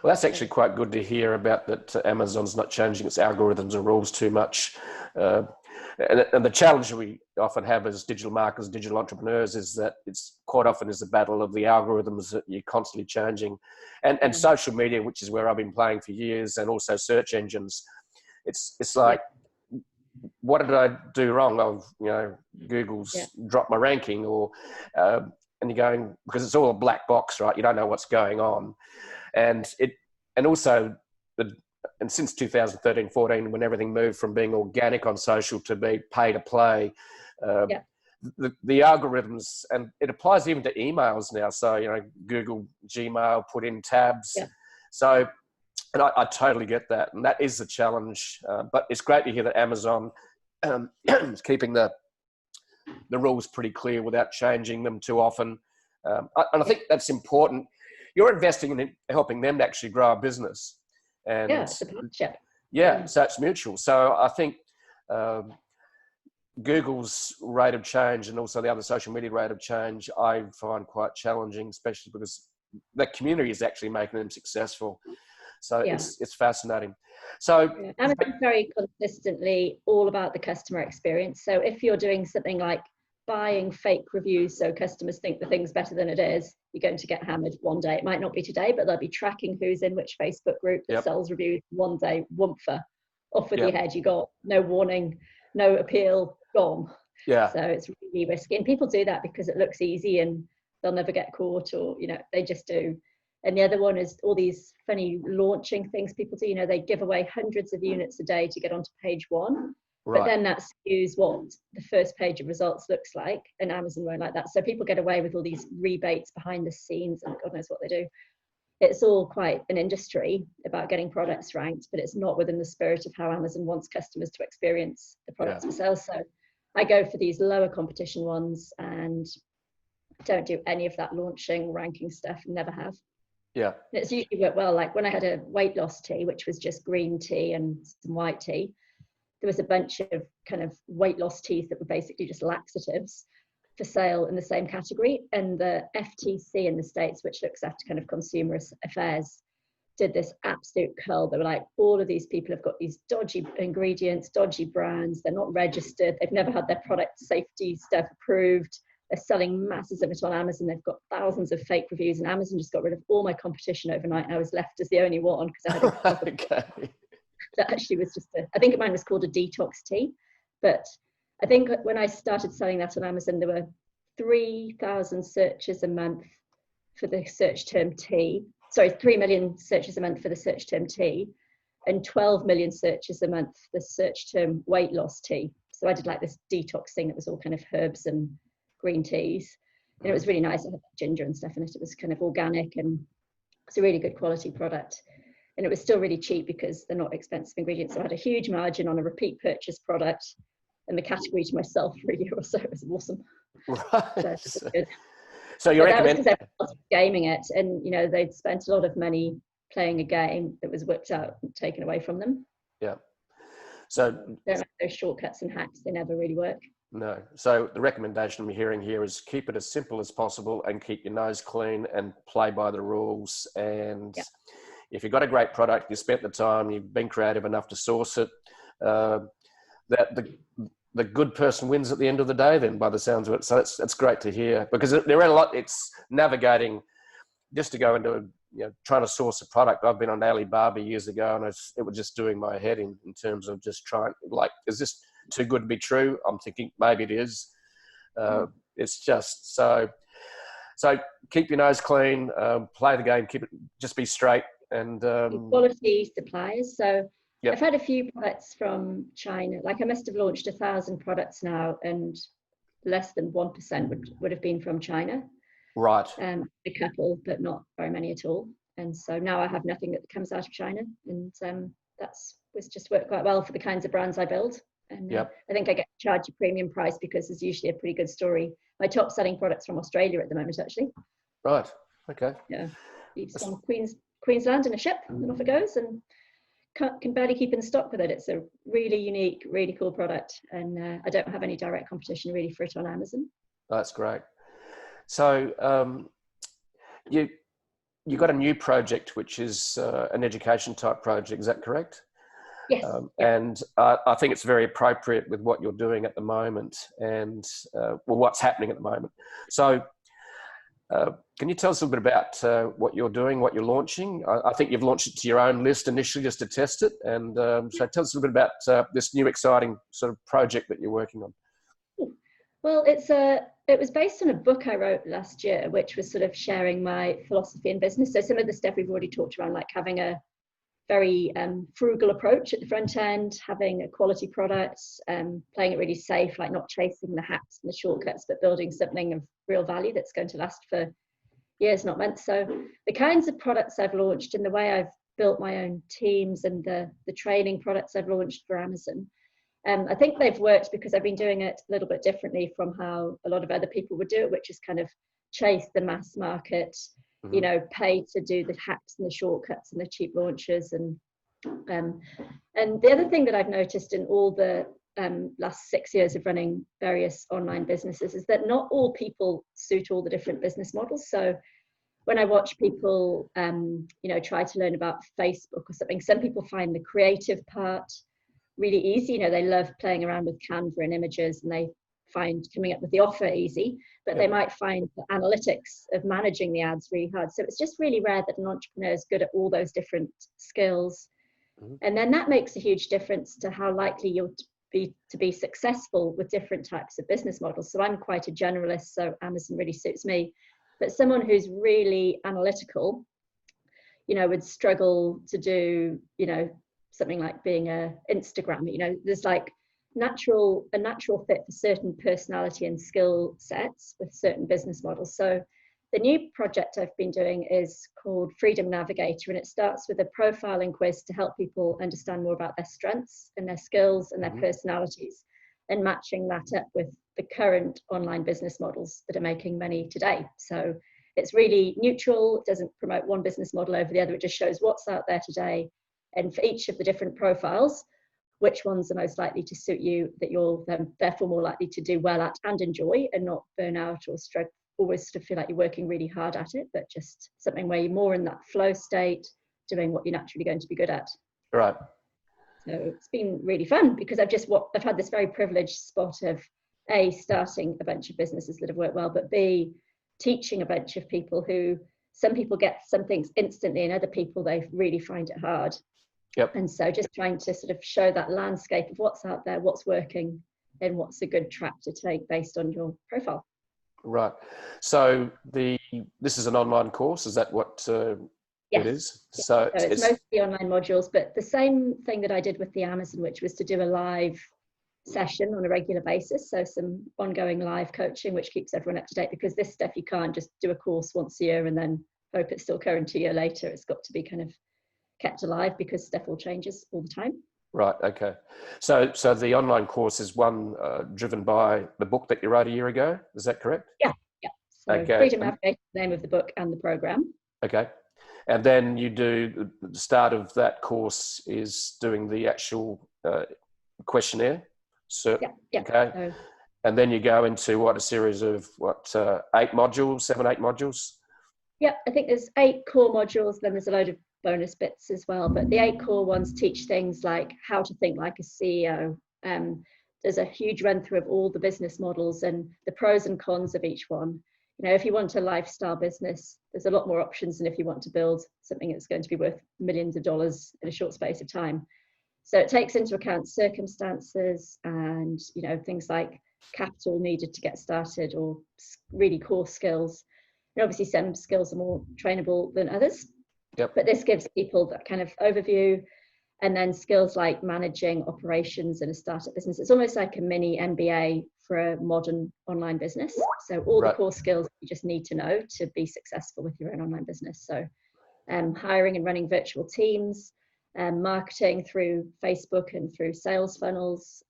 Well, that's actually quite good to hear about that. Amazon's not changing its algorithms and rules too much. And the challenge we often have as digital marketers, digital entrepreneurs, is that it's quite often is the battle of the algorithms that you're constantly changing, and social media, which is where I've been playing for years, and also search engines. It's like, what did I do wrong? Google's dropped my ranking, or and you're going, because it's all a black box, right? You don't know what's going on, and since 2013, 14, when everything moved from being organic on social to be pay to play, the algorithms, and it applies even to emails now. So, Google, Gmail, put in tabs. So, and I totally get that. And that is the challenge. But it's great to hear that Amazon is keeping the rules pretty clear without changing them too often. And I think that's important. You're investing in helping them to actually grow a business. And it's a partnership. So it's mutual. So I think Google's rate of change and also the other social media rate of change, I find quite challenging, especially because the community is actually making them successful. So it's fascinating. So Amazon's very consistently all about the customer experience. So if you're doing something like buying fake reviews so customers think the thing's better than it is, you're going to get hammered one day. It might not be today, but they'll be tracking who's in which Facebook group that sells reviews one day. Woompher, off with your head. You got no warning, no appeal, gone. So it's really risky, and people do that because it looks easy and they'll never get caught, or they just do. And the other one is all these funny launching things people do. They give away hundreds of units a day to get onto page one. But then that skews what the first page of results looks like, and Amazon won't like that. So people get away with all these rebates behind the scenes, and God knows what they do. It's all quite an industry about getting products ranked, but it's not within the spirit of how Amazon wants customers to experience the products for sale. So I go for these lower competition ones and don't do any of that launching, ranking stuff, never have. And it's usually worked well. Like when I had a weight loss tea, which was just green tea and some white tea, there was a bunch of kind of weight loss teas that were basically just laxatives for sale in the same category. And the FTC in the States, which looks after kind of consumer affairs, did this absolute curl. They were like, all of these people have got these dodgy ingredients, dodgy brands. They're not registered. They've never had their product safety stuff approved. They're selling masses of it on Amazon. They've got thousands of fake reviews, and Amazon just got rid of all my competition overnight. And I was left as the only one because I had that actually was just I think mine was called a detox tea. But I think when I started selling that on Amazon, there were 3,000 searches a month for the search term tea. Sorry, 3 million searches a month for the search term tea, and 12 million searches a month for the search term weight loss tea. So I did like this detox thing that was all kind of herbs and green teas. And it was really nice. It had ginger and stuff in it. It was kind of organic, and it's a really good quality product. And it was still really cheap because they're not expensive ingredients. So I had a huge margin on a repeat purchase product and the category to myself for a year or so. It was awesome. So you recommend... That was because everyone was gaming it, and they'd spent a lot of money playing a game that was whipped out and taken away from them. So don't like those shortcuts and hacks. They never really work. No. So the recommendation I'm hearing here is keep it as simple as possible and keep your nose clean and play by the rules. And if you've got a great product, you spent the time, you've been creative enough to source it, that the good person wins at the end of the day then, by the sounds of it. So it's great to hear, because there are a lot, it's navigating, just to go into, trying to source a product. I've been on Alibaba years ago, and it was just doing my head in terms of just trying, like, is this too good to be true? I'm thinking maybe it is. It's just so keep your nose clean, play the game, just be straight. And quality suppliers. So I've had a few products from China. Like I must have launched 1,000 products now, and less than 1% would have been from China. Right. A couple, but not very many at all. And so now I have nothing that comes out of China, and was just worked quite well for the kinds of brands I build. And Yep. I think I get charged a premium price because there's usually a pretty good story. My top selling products from Australia at the moment, actually. Right. Okay. Yeah. Leaves from Queensland in a ship, and off it goes, and can barely keep in stock with it. It's a really unique, really cool product, and I don't have any direct competition really for it on Amazon. That's great. So you got a new project, which is an education type project. Is that correct? Yes. And I think it's very appropriate with what you're doing at the moment, and what's happening at the moment. So can you tell us a little bit about what you're doing, what you're launching? I think you've launched it to your own list initially just to test it. And so tell us a little bit about this new exciting sort of project that you're working on. Well, it was based on a book I wrote last year, which was sort of sharing my philosophy in business. So some of the stuff we've already talked around, like having a very frugal approach at the front end, having a quality product, playing it really safe, like not chasing the hacks and the shortcuts, but building something of real value that's going to last for years, not months. So the kinds of products I've launched and the way I've built my own teams and the training products I've launched for Amazon, I think they've worked because I've been doing it a little bit differently from how a lot of other people would do it, which is kind of chase the mass market, you know, pay to do the hacks and the shortcuts and the cheap launches. And the other thing that I've noticed in all the last 6 years of running various online businesses is that not all people suit all the different business models. So when I watch people, you know, try to learn about Facebook or something, some people find the creative part really easy. You know, they love playing around with Canva and images, and they find coming up with the offer easy, but they might find the analytics of managing the ads really hard. So it's just really rare that an entrepreneur is good at all those different skills. And then that makes a huge difference to how likely you'll be to be successful with different types of business models. So I'm quite a generalist, so Amazon really suits me. But someone who's really analytical, you know, would struggle to do, you know, something like being a Instagram. You know, there's like a natural fit for certain personality and skill sets with certain business models. So the new project I've been doing is called Freedom Navigator, and it starts with a profiling quiz to help people understand more about their strengths and their skills and their personalities, and matching that up with the current online business models that are making money today. So it's really neutral. It doesn't promote one business model over the other. It just shows what's out there today, and for each of the different profiles, which ones are most likely to suit you, that you're therefore more likely to do well at and enjoy, and not burn out or always sort of feel like you're working really hard at it, but just something where you're more in that flow state, doing what you're naturally going to be good at. Right. So it's been really fun because I've had this very privileged spot of A, starting a bunch of businesses that have worked well, but B, teaching a bunch of people who, some people get some things instantly and other people, they really find it hard. Yep. And so just trying to sort of show that landscape of what's out there, what's working, and what's a good track to take based on your profile. Right. So this is an online course. Is that what Yes. it is? Yes. So it's mostly online modules, but the same thing that I did with the Amazon, which was to do a live session on a regular basis. So some ongoing live coaching, which keeps everyone up to date, because this stuff you can't just do a course once a year and then hope it's still current a year later. It's got to be kind of kept alive because stuff all changes all the time. Right. Okay. So the online course is one driven by the book that you wrote a year ago. Is that correct? Yeah. Yeah. So okay. Freedom Navigator, the name of the book and the program. Okay. And then you do the start of that course is doing the actual questionnaire. So, yeah. Okay. So, and then you go into a series of 8 modules? Yeah, I think there's 8 core modules. Then there's a load of bonus bits as well, but the 8 core ones teach things like how to think like a CEO. There's a huge run through of all the business models and the pros and cons of each one. You know, if you want a lifestyle business, there's a lot more options than if you want to build something that's going to be worth millions of dollars in a short space of time. So it takes into account circumstances and, you know, things like capital needed to get started or really core skills. And obviously some skills are more trainable than others. Yep. But this gives people that kind of overview, and then skills like managing operations in a startup business. It's almost like a mini MBA for a modern online business. So all the core skills you just need to know to be successful with your own online business. So hiring and running virtual teams, marketing through Facebook and through sales funnels,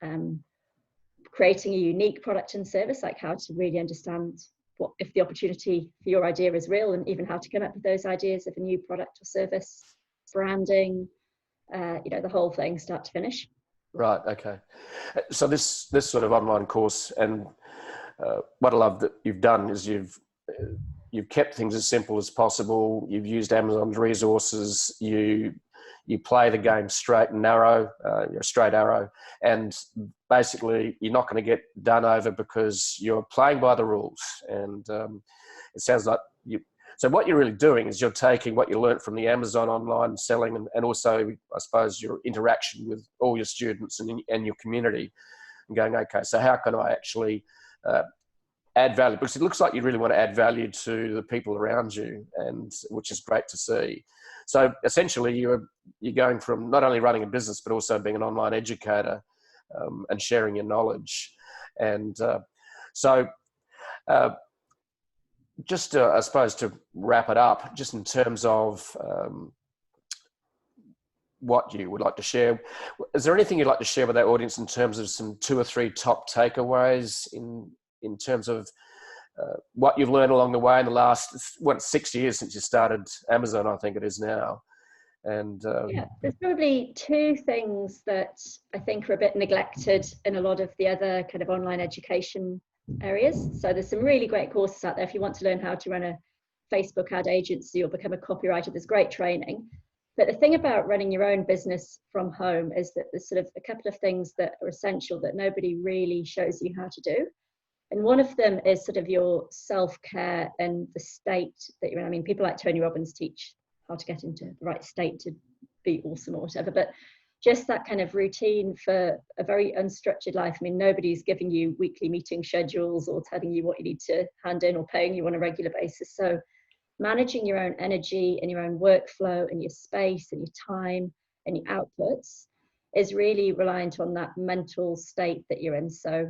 creating a unique product and service, like how to really understand what if the opportunity for your idea is real, and even how to come up with those ideas of a new product or service, branding, the whole thing, start to finish. Right. Okay. So this sort of online course, and what I love that you've done is you've kept things as simple as possible. You've used Amazon's resources. You play the game straight and narrow. You're a straight arrow, and basically you're not going to get done over because you're playing by the rules. And it sounds like you. So what you're really doing is you're taking what you learned from the Amazon online selling, and also, I suppose, your interaction with all your students and your community, and going, okay, so how can I actually add value? Because it looks like you really want to add value to the people around you, and which is great to see. So essentially, you're going from not only running a business but also being an online educator and sharing your knowledge, and just I suppose to wrap it up, just in terms of what you would like to share, is there anything you'd like to share with our audience in terms of some 2 or 3 top takeaways in terms of what you've learned along the way in the last 6 years since you started Amazon, I think it is now? And there's probably 2 things that I think are a bit neglected in a lot of the other kind of online education areas. So there's some really great courses out there. If you want to learn how to run a Facebook ad agency or become a copywriter, there's great training. But the thing about running your own business from home is that there's sort of a couple of things that are essential that nobody really shows you how to do. And one of them is sort of your self-care and the state that you're in. I mean, people like Tony Robbins teach how to get into the right state to be awesome or whatever, but just that kind of routine for a very unstructured life. I mean, nobody's giving you weekly meeting schedules or telling you what you need to hand in or paying you on a regular basis. So managing your own energy and your own workflow and your space and your time and your outputs is really reliant on that mental state that you're in. So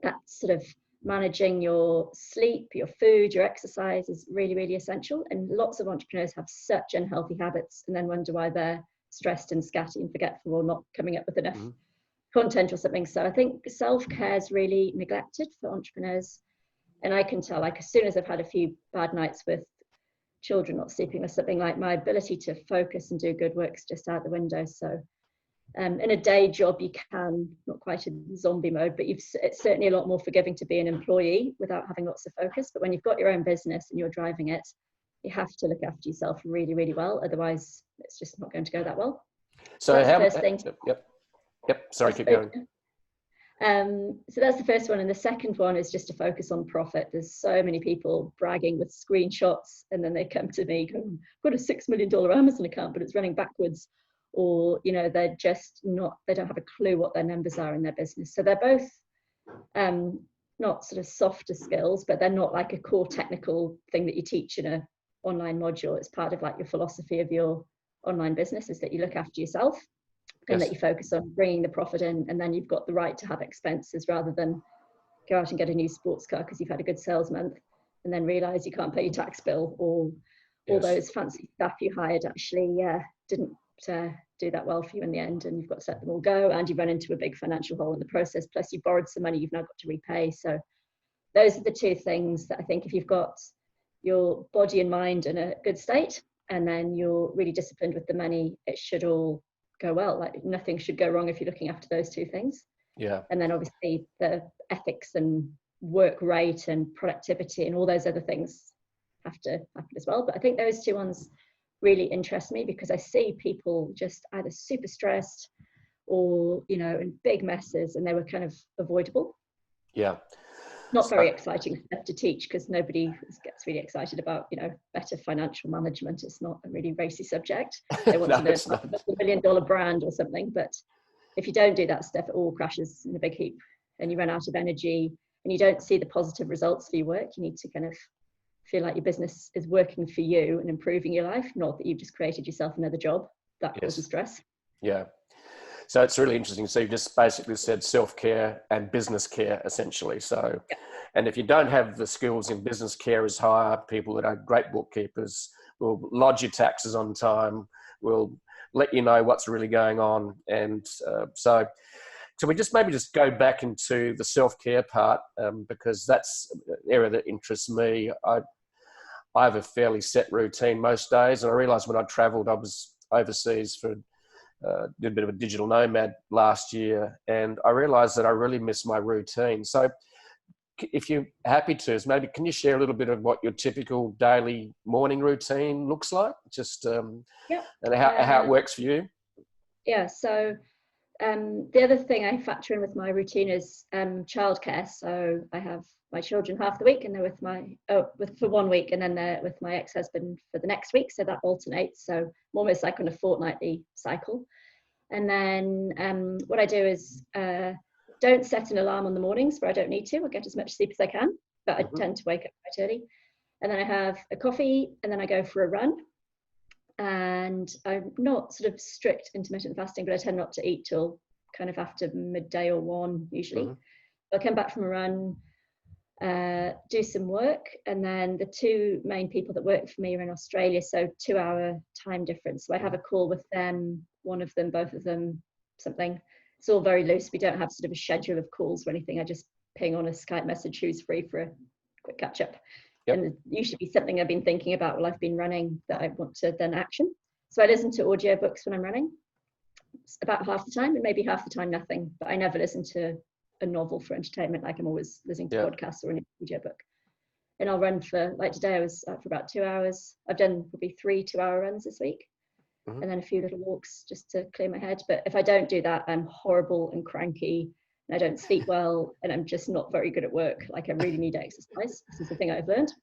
that's sort of managing your sleep, your food, your exercise is really, really essential. And lots of entrepreneurs have such unhealthy habits and then wonder why they're stressed and scatty and forgetful or not coming up with enough content or something. So I think self-care is really neglected for entrepreneurs. And I can tell, like, as soon as I've had a few bad nights with children not sleeping or something, like, my ability to focus and do good work is just out the window. So in a day job, you can, not quite in zombie mode, but it's certainly a lot more forgiving to be an employee without having lots of focus. But when you've got your own business and you're driving it, you have to look after yourself really, really well. Otherwise, it's just not going to go that well. So that's how, the first thing. Yep. Sorry, keep going. So that's the first one. And the second one is just to focus on profit. There's so many people bragging with screenshots, and then they come to me going, I've got a $6 million Amazon account, but it's running backwards. Or, they're just not, they don't have a clue what their numbers are in their business. So they're both not sort of softer skills, but they're not like a core technical thing that you teach in a online module. It's part of like your philosophy of your online business, is that you look after yourself and that you focus on bringing the profit in, and then you've got the right to have expenses rather than go out and get a new sports car because you've had a good sales month and then realize you can't pay your tax bill, or all those fancy staff you hired actually didn't do that well for you in the end, and you've got to let them all go, and you run into a big financial hole in the process, plus you borrowed some money you've now got to repay. So those are the 2 things that I think, if you've got your body and mind in a good state, and then you're really disciplined with the money, it should all go well. Like, nothing should go wrong if you're looking after those 2 things. And then obviously the ethics and work rate and productivity and all those other things have to happen as well. But I think those 2 ones really interest me, because I see people just either super stressed or, in big messes, and they were kind of avoidable. Not very exciting stuff to teach, because nobody gets really excited about, better financial management. It's not a really racy subject. They want to learn about a $1 million brand or something. But if you don't do that stuff, it all crashes in a big heap, and you run out of energy, and you don't see the positive results for your work. You need to kind of feel like your business is working for you and improving your life, not that you've just created yourself another job that causes stress. So it's really interesting. So you just basically said self-care and business care, essentially. So, Yeah. and if you don't have the skills in business care, is hire people that are great bookkeepers, will lodge your taxes on time, will let you know what's really going on. And so we just maybe just go back into the self-care part, because that's an area that interests me. I have a fairly set routine most days, and I realised when I travelled, I was overseas for did a bit of a digital nomad last year, and I realised that I really miss my routine. So if you're happy to, maybe can you share a little bit of what your typical daily morning routine looks like, just Yeah. and how it works for you? Yeah. So the other thing I factor in with my routine is childcare. So I have my children half the week, and they're with for 1 week, and then they're with my ex-husband for the next week. So that alternates. So I'm almost like on a fortnightly cycle. And then what I do is don't set an alarm on the mornings where I don't need to. I get as much sleep as I can, but I tend to wake up quite early. And then I have a coffee, and then I go for a run. And I'm not sort of strict intermittent fasting, but I tend not to eat till kind of after midday or 1 usually. I'll come back from a run, do some work, and then the two main people that work for me are in Australia, so 2-hour time difference. So I have a call with them, one of them, both of them, something. It's all very loose. We don't have sort of a schedule of calls or anything. I just ping on a Skype message who's free for a quick catch up. Yep. And usually be something I've been thinking about while I've been running that I want to then action. So I listen to audiobooks when I'm running. It's about half the time, and maybe half the time nothing. But I never listen to a novel for entertainment. Like I'm always listening to podcasts or an audiobook. And I'll run for, like today I was out for about 2 hours. I've done probably 3 2-hour runs this week. And then a few little walks just to clear my head. But if I don't do that, I'm horrible and cranky, and I don't sleep well, and I'm just not very good at work. Like I really need exercise. This is the thing I've learned.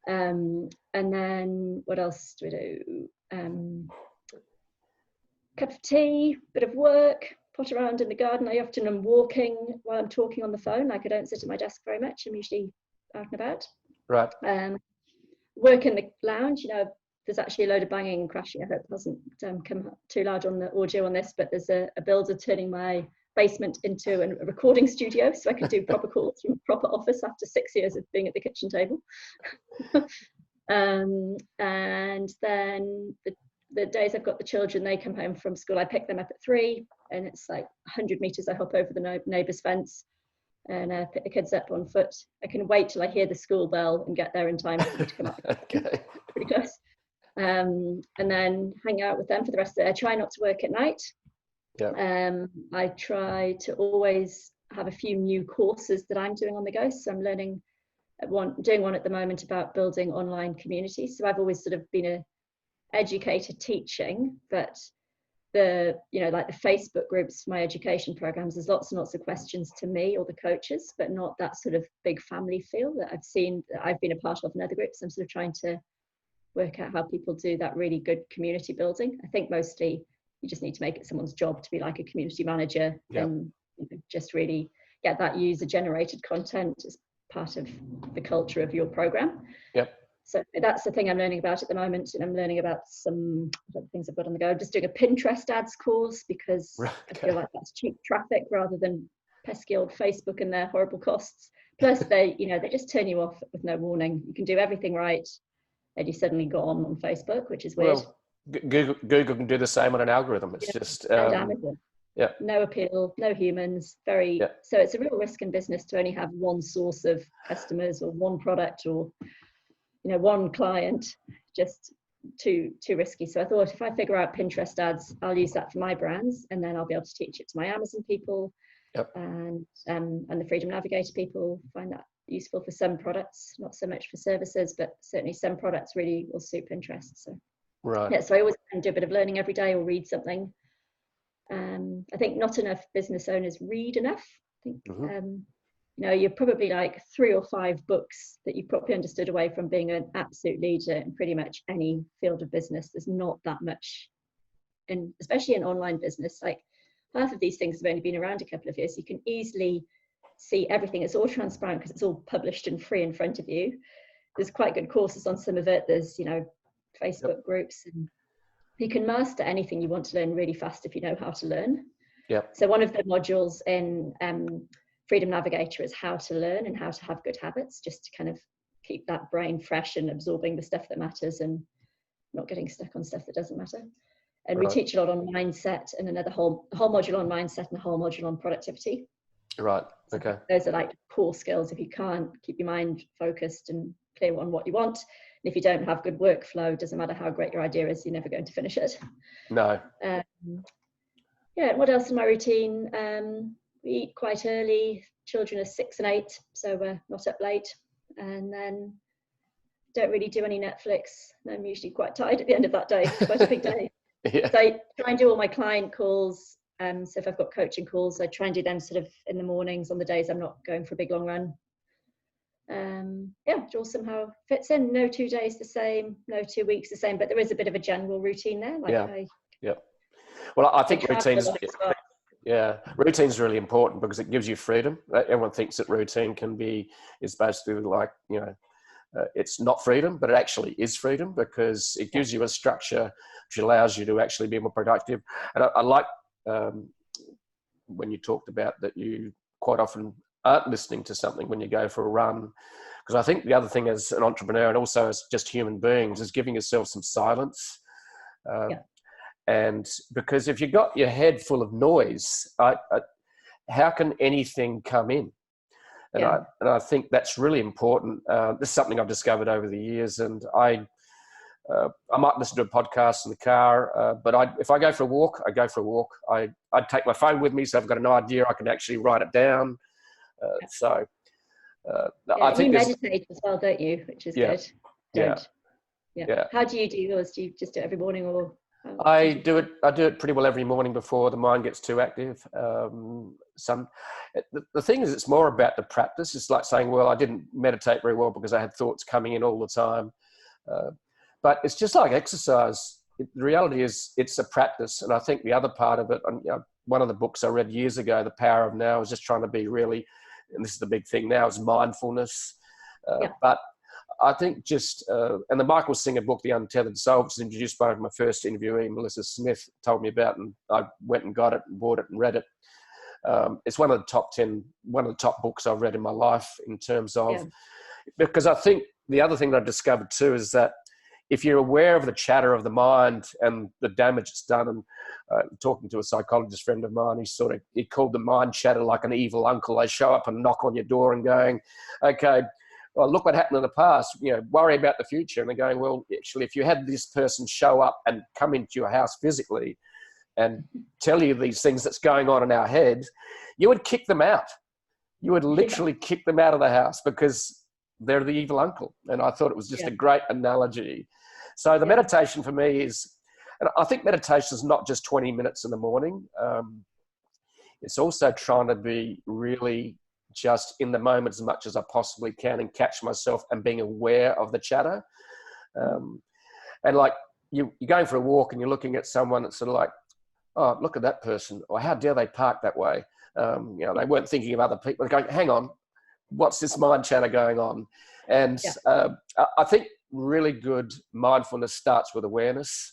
And then what else do I do? Cup of tea, bit of work, pot around in the garden. I often am walking while I'm talking on the phone. Like I don't sit at my desk very much. I'm usually out and about. Right. Work in the lounge. You know, there's actually a load of banging and crashing. I hope it hasn't come too loud on the audio on this, but there's a builder turning my basement into a recording studio, so I can do proper calls from a proper office after 6 years of being at the kitchen table. And then the days I've got the children, they come home from school, I pick them up at 3, and it's like 100 meters. I hop over the neighbour's fence and pick the kids up on foot. I can wait till I hear the school bell and get there in time for them to come up. Okay. Pretty close. And then hang out with them for the rest of the day. I try not to work at night. Yeah. I try to always have a few new courses that I'm doing on the go. So I'm doing one at the moment about building online communities. So I've always sort of been an educator teaching, but like the Facebook groups for my education programs, there's lots and lots of questions to me or the coaches, but not that sort of big family feel that I've been a part of in other groups. I'm sort of trying to work out how people do that really good community building. I think mostly you just need to make it someone's job to be like a community manager and just really get that user generated content as part of the culture of your program. Yep. So that's the thing I'm learning about at the moment, and I'm learning about some other things I've got on the go. I'm just doing a Pinterest ads course because I feel like that's cheap traffic rather than pesky old Facebook and their horrible costs. Plus they just turn you off with no warning. You can do everything right, and you suddenly got on Facebook, which is weird. Well, Google can do the same on an algorithm. It's just and Amazon. Yeah. No appeal, no humans. So it's a real risk in business to only have one source of customers or one product or one client. Just too risky. So I thought if I figure out Pinterest ads, I'll use that for my brands, and then I'll be able to teach it to my Amazon people and the Freedom Navigator people. Find that useful for some products, not so much for services, but certainly some products really will suit Pinterest. So so I always do a bit of learning every day or read something. I think not enough business owners read enough. I think you're probably like 3 or 5 books that you've probably understood away from being an absolute leader in pretty much any field of business. There's not that much, and especially in online business, like half of these things have only been around a couple of years. You can easily see everything. It's all transparent because it's all published and free in front of you. There's quite good courses on some of it. There's Facebook groups, and you can master anything you want to learn really fast if you know how to learn. Yep. So one of the modules in Freedom Navigator is how to learn and how to have good habits, just to kind of keep that brain fresh and absorbing the stuff that matters and not getting stuck on stuff that doesn't matter. And we teach a lot on mindset, and a whole module on mindset and a whole module on productivity. Right. Okay. So those are like core skills. If you can't keep your mind focused and clear on what you want, and if you don't have good workflow, it doesn't matter how great your idea is, you're never going to finish it. No. Yeah. What else in my routine? We eat quite early. Children are 6 and 8, so we're not up late. And then don't really do any Netflix. I'm usually quite tired at the end of that day. It's quite a big day. Yeah. So I try and do all my client calls. So if I've got coaching calls, I try and do them sort of in the mornings on the days I'm not going for a big long run. Yeah, it all somehow fits in. No 2 days the same, no 2 weeks the same, but there is a bit of a general routine there. Like yeah. Well, I think routines. Well. Yeah, routine's really important because it gives you freedom. Everyone thinks that routine is basically like, it's not freedom, but it actually is freedom because it gives you a structure which allows you to actually be more productive. And I like when you talked about that you quite often aren't listening to something when you go for a run. Because I think the other thing as an entrepreneur and also as just human beings is giving yourself some silence. And because if you've got your head full of noise, how can anything come in? And I think that's really important. This is something I've discovered over the years, and I might listen to a podcast in the car, but if I go for a walk, I go for a walk. I take my phone with me, so I've got an idea, I can actually write it down. I think you meditate as well, don't you? Which is good. Yeah. How do you do yours? Do you just do it every morning, or? I do it pretty well every morning before the mind gets too active. The thing is, it's more about the practice. It's like saying, well, I didn't meditate very well because I had thoughts coming in all the time. But it's just like exercise. The reality is it's a practice. And I think the other part of it, one of the books I read years ago, The Power of Now, is just trying to be really, and this is the big thing now, is mindfulness. But I think and the Michael Singer book, The Untethered Soul, which was introduced by my first interviewee, Melissa Smith, told me about, and I went and got it and bought it and read it. It's one of the top 10, one of the top books I've read in my life in terms of, because I think the other thing that I discovered too is that if you're aware of the chatter of the mind and the damage it's done, and talking to a psychologist friend of mine, he called the mind chatter like an evil uncle. They show up and knock on your door and going, okay, well, look what happened in the past, worry about the future. And they're going, well, actually, if you had this person show up and come into your house physically and tell you these things that's going on in our head, you would kick them out. You would literally kick them out of the house because they're the evil uncle. And I thought it was just a great analogy. So the meditation for me is, and I think meditation is not just 20 minutes in the morning. It's also trying to be really just in the moment as much as I possibly can and catch myself and being aware of the chatter. And like you're going for a walk and you're looking at someone that's sort of like, oh, look at that person, or how dare they park that way? They weren't thinking of other people. They're going, hang on, what's this mind chatter going on? And I think really good mindfulness starts with awareness.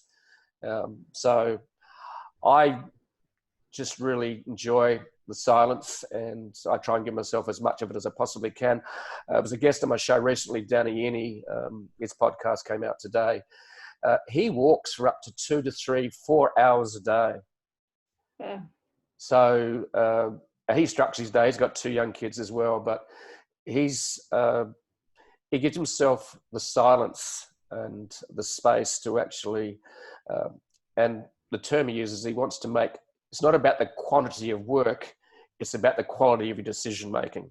So I just really enjoy the silence, and I try and give myself as much of it as I possibly can. I was a guest on my show recently, Danny Yenny. His podcast came out today. He walks for up to 2 to 3, 4 hours a day. Yeah. So he structures his day. He's got 2 young kids as well, but he gives himself the silence and the space to actually, and the term he uses, he wants to make, it's not about the quantity of work, it's about the quality of your decision making.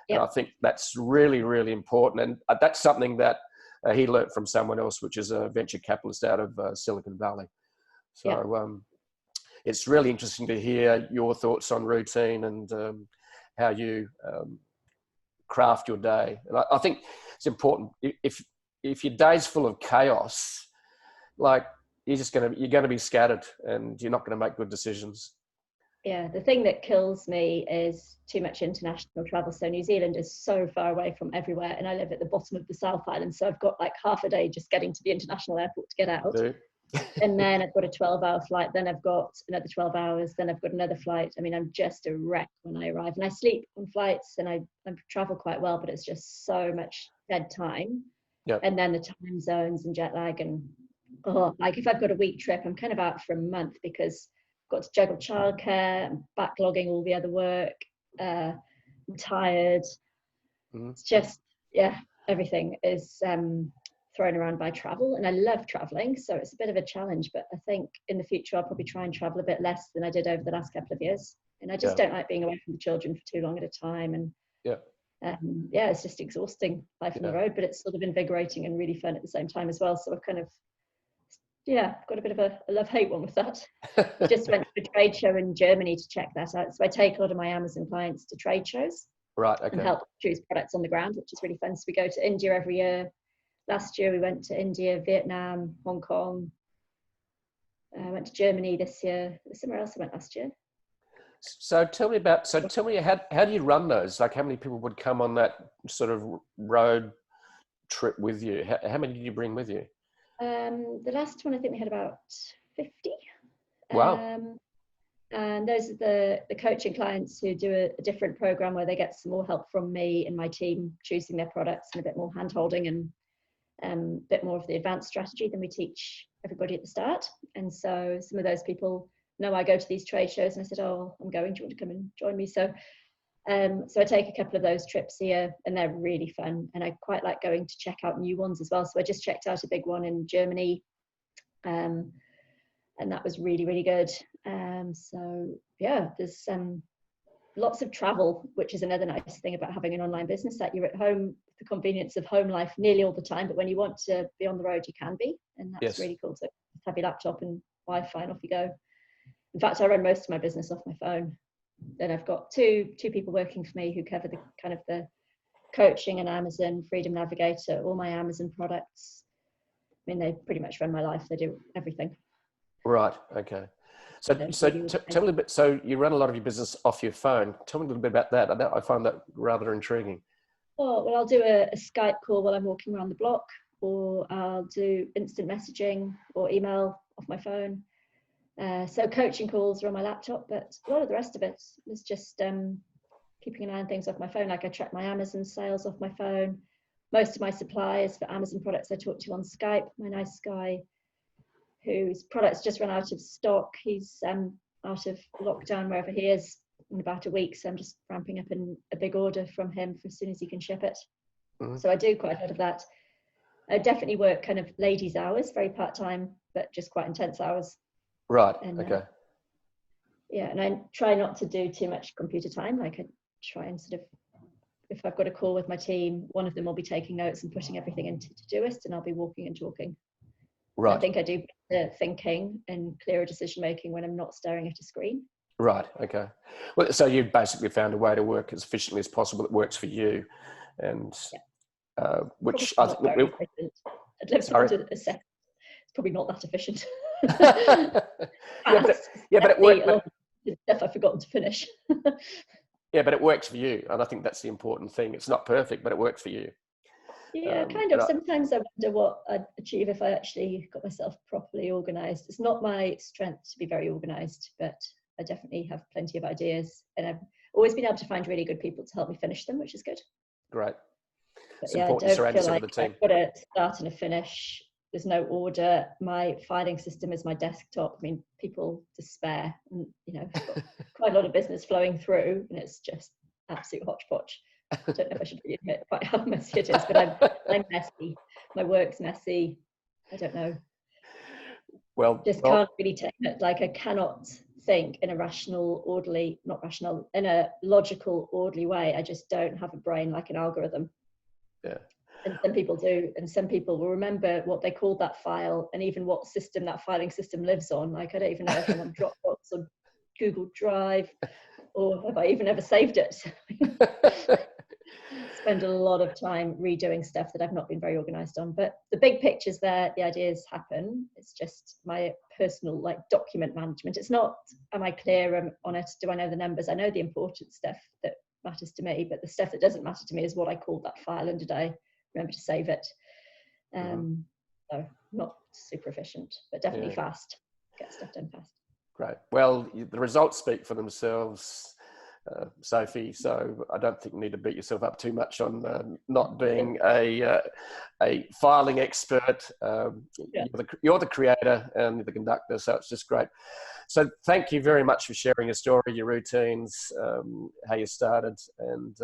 And I think that's really, really important. And that's something that he learned from someone else, which is a venture capitalist out of Silicon Valley. So it's really interesting to hear your thoughts on routine and how you craft your day. And I think it's important. If your day's full of chaos, like you're going to be scattered and you're not going to make good decisions. Yeah, the thing that kills me is too much international travel. So New Zealand is so far away from everywhere, and I live at the bottom of the South Island, so I've got like half a day just getting to the international airport to get out. And then I've got a 12-hour flight, then I've got another 12 hours, then I've got another flight. I mean, I'm just a wreck when I arrive, and I sleep on flights, and I travel quite well, but it's just so much dead time. Yep. And then the time zones and jet lag, and like if I've got a week trip, I'm kind of out for a month because I've got to juggle childcare, I'm backlogging all the other work, I'm tired. It's just, yeah, everything is thrown around by travel, and I love traveling, so it's a bit of a challenge, but I think in the future I'll probably try and travel a bit less than I did over the last couple of years, and I just don't like being away from the children for too long at a time, and it's just exhausting life on the road, but it's sort of invigorating and really fun at the same time as well. So I've kind of got a bit of a love-hate one with that. Just went to a trade show in Germany to check that out, so I take a lot of my Amazon clients to trade shows, and help choose products on the ground, which is really fun. So we go to India every year. Last year we went to India, Vietnam, Hong Kong. I went to Germany this year. There was somewhere else I went last year. So tell me how do you run those? Like, how many people would come on that sort of road trip with you? How many did you bring with you? The last one, I think we had about 50. Wow. And those are the coaching clients who do a different program where they get some more help from me and my team choosing their products, and a bit more hand holding, and a bit more of the advanced strategy than we teach everybody at the start. And so some of those people know I go to these trade shows, and I said, oh, I'm going, do you want to come and join me? So I take a couple of those trips here, and they're really fun, and I quite like going to check out new ones as well. So I just checked out a big one in Germany, and that was really, really good. So yeah, there's lots of travel, which is another nice thing about having an online business, that you're at home, the convenience of home life nearly all the time, but when you want to be on the road, you can be, and that's really cool to have your laptop and Wi-Fi and off you go. In fact, I run most of my business off my phone. Then I've got two people working for me who cover the kind of the coaching and Amazon, Freedom Navigator, all my Amazon products. I mean, they pretty much run my life. They do everything. Right. Okay. So tell me a bit. So you run a lot of your business off your phone. Tell me a little bit about that. I find that rather intriguing. Oh, well, I'll do a Skype call while I'm walking around the block, or I'll do instant messaging or email off my phone. So coaching calls are on my laptop, but a lot of the rest of it is just keeping an eye on things off my phone. Like I track my Amazon sales off my phone. Most of my suppliers for Amazon products I talk to on Skype. My nice guy whose products just run out of stock. He's out of lockdown wherever he is in about a week. So I'm just ramping up a big order from him for as soon as he can ship it. So I do quite a lot of that. I definitely work kind of ladies' hours, very part-time, but just quite intense hours. Right. And, okay. And I try not to do too much computer time. Like I try and sort of, if I've got a call with my team, one of them will be taking notes and putting everything into Todoist, and I'll be walking and talking. Right. I think I do better thinking and clearer decision making when I'm not staring at a screen. Right. Okay. Well, so you've basically found a way to work as efficiently as possible that works for you, and which I think I'd love to assess. It's probably not that efficient. but it worked. Stuff I've forgotten to finish. Yeah, but it works for you, and I think that's the important thing. It's not perfect, but it works for you. Yeah, kind of. Sometimes I wonder what I'd achieve if I actually got myself properly organised. It's not my strength to be very organised, but I definitely have plenty of ideas, and I've always been able to find really good people to help me finish them, which is good. Great. It's important to surround yourself with the team. I've got a start and a finish. There's no order. My filing system is my desktop. I mean, people despair, and I've got quite a lot of business flowing through, and it's just absolute hodgepodge. I don't know if I should really admit quite how messy it is, but I'm messy. My work's messy. I don't know. Can't really take it. Like I cannot think in a rational, orderly, in a logical, orderly way. I just don't have a brain like an algorithm. Yeah. And some people do, and some people will remember what they called that file, and even what system that filing system lives on. Like I don't even know if I'm on Dropbox or Google Drive, or have I even ever saved it. Spend a lot of time redoing stuff that I've not been very organized on, but the big picture's there, the ideas happen. It's just my personal document management. It's not, am I clear on it? Do I know the numbers? I know the important stuff that matters to me, but the stuff that doesn't matter to me is what I called that file, and did I remember to save it? So not super proficient, but definitely Yeah. fast. Get stuff done fast. Great. Well, the results speak for themselves, Sophie. So I don't think you need to beat yourself up too much on not being a filing expert. Yeah. You're the creator and the conductor, so it's just great. So thank you very much for sharing your story, your routines, how you started, and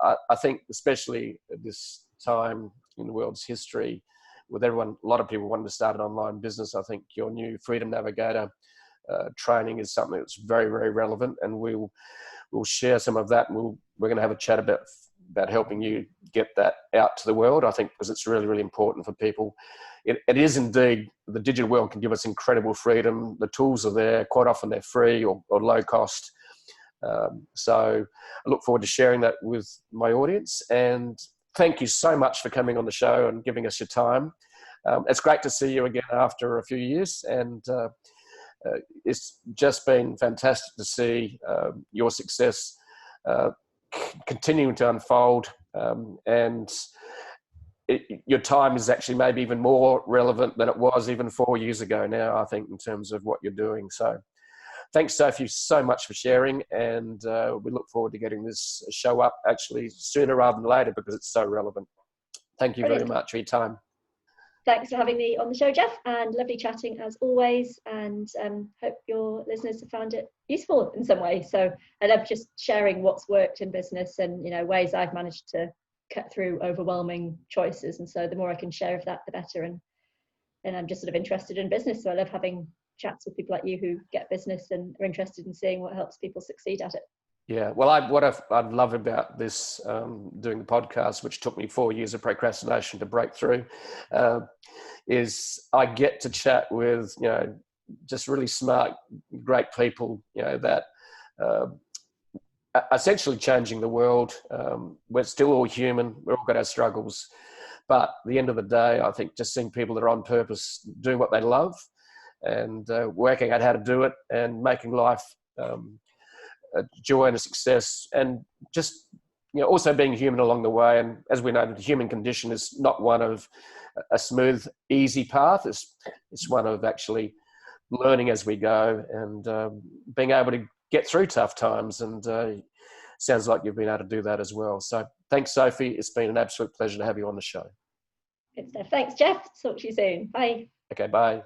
I think especially at this time in the world's history, with a lot of people wanting to start an online business, I think your new Freedom Navigator training is something that's very, very relevant, and we'll share some of that, and we're going to have a chat about helping you get that out to the world, I think, because it's really, really important for people. It is indeed, the digital world can give us incredible freedom. The tools are there. Quite often they're free or low cost. So I look forward to sharing that with my audience, and thank you so much for coming on the show and giving us your time. It's great to see you again after a few years, and it's just been fantastic to see your success continuing to unfold, and your time is actually maybe even more relevant than it was even 4 years ago now, I think, in terms of what you're doing. So thanks, Sophie, so much for sharing, and we look forward to getting this show up actually sooner rather than later, because it's so relevant. Thank you very much for your time. Thanks for having me on the show, Jeff, and lovely chatting as always, and hope your listeners have found it useful in some way. So I love just sharing what's worked in business and, you know, ways I've managed to cut through overwhelming choices. And so the more I can share of that, the better. And I'm just sort of interested in business, so I love having chats with people like you who get business and are interested in seeing what helps people succeed at it. Yeah, well, what I'd love about this, doing the podcast, which took me 4 years of procrastination to break through, is I get to chat with, you know, just really smart, great people, you know, that essentially changing the world. We're still all human. We've all got our struggles. But at the end of the day, I think just seeing people that are on purpose, doing what they love, and working out how to do it, and making life a joy and a success, and just, you know, also being human along the way. And as we know, the human condition is not one of a smooth, easy path. It's one of actually learning as we go, and being able to get through tough times. And sounds like you've been able to do that as well. So thanks, Sophie. It's been an absolute pleasure to have you on the show. Good stuff. Thanks, Jeff. Talk to you soon. Bye. Okay, bye.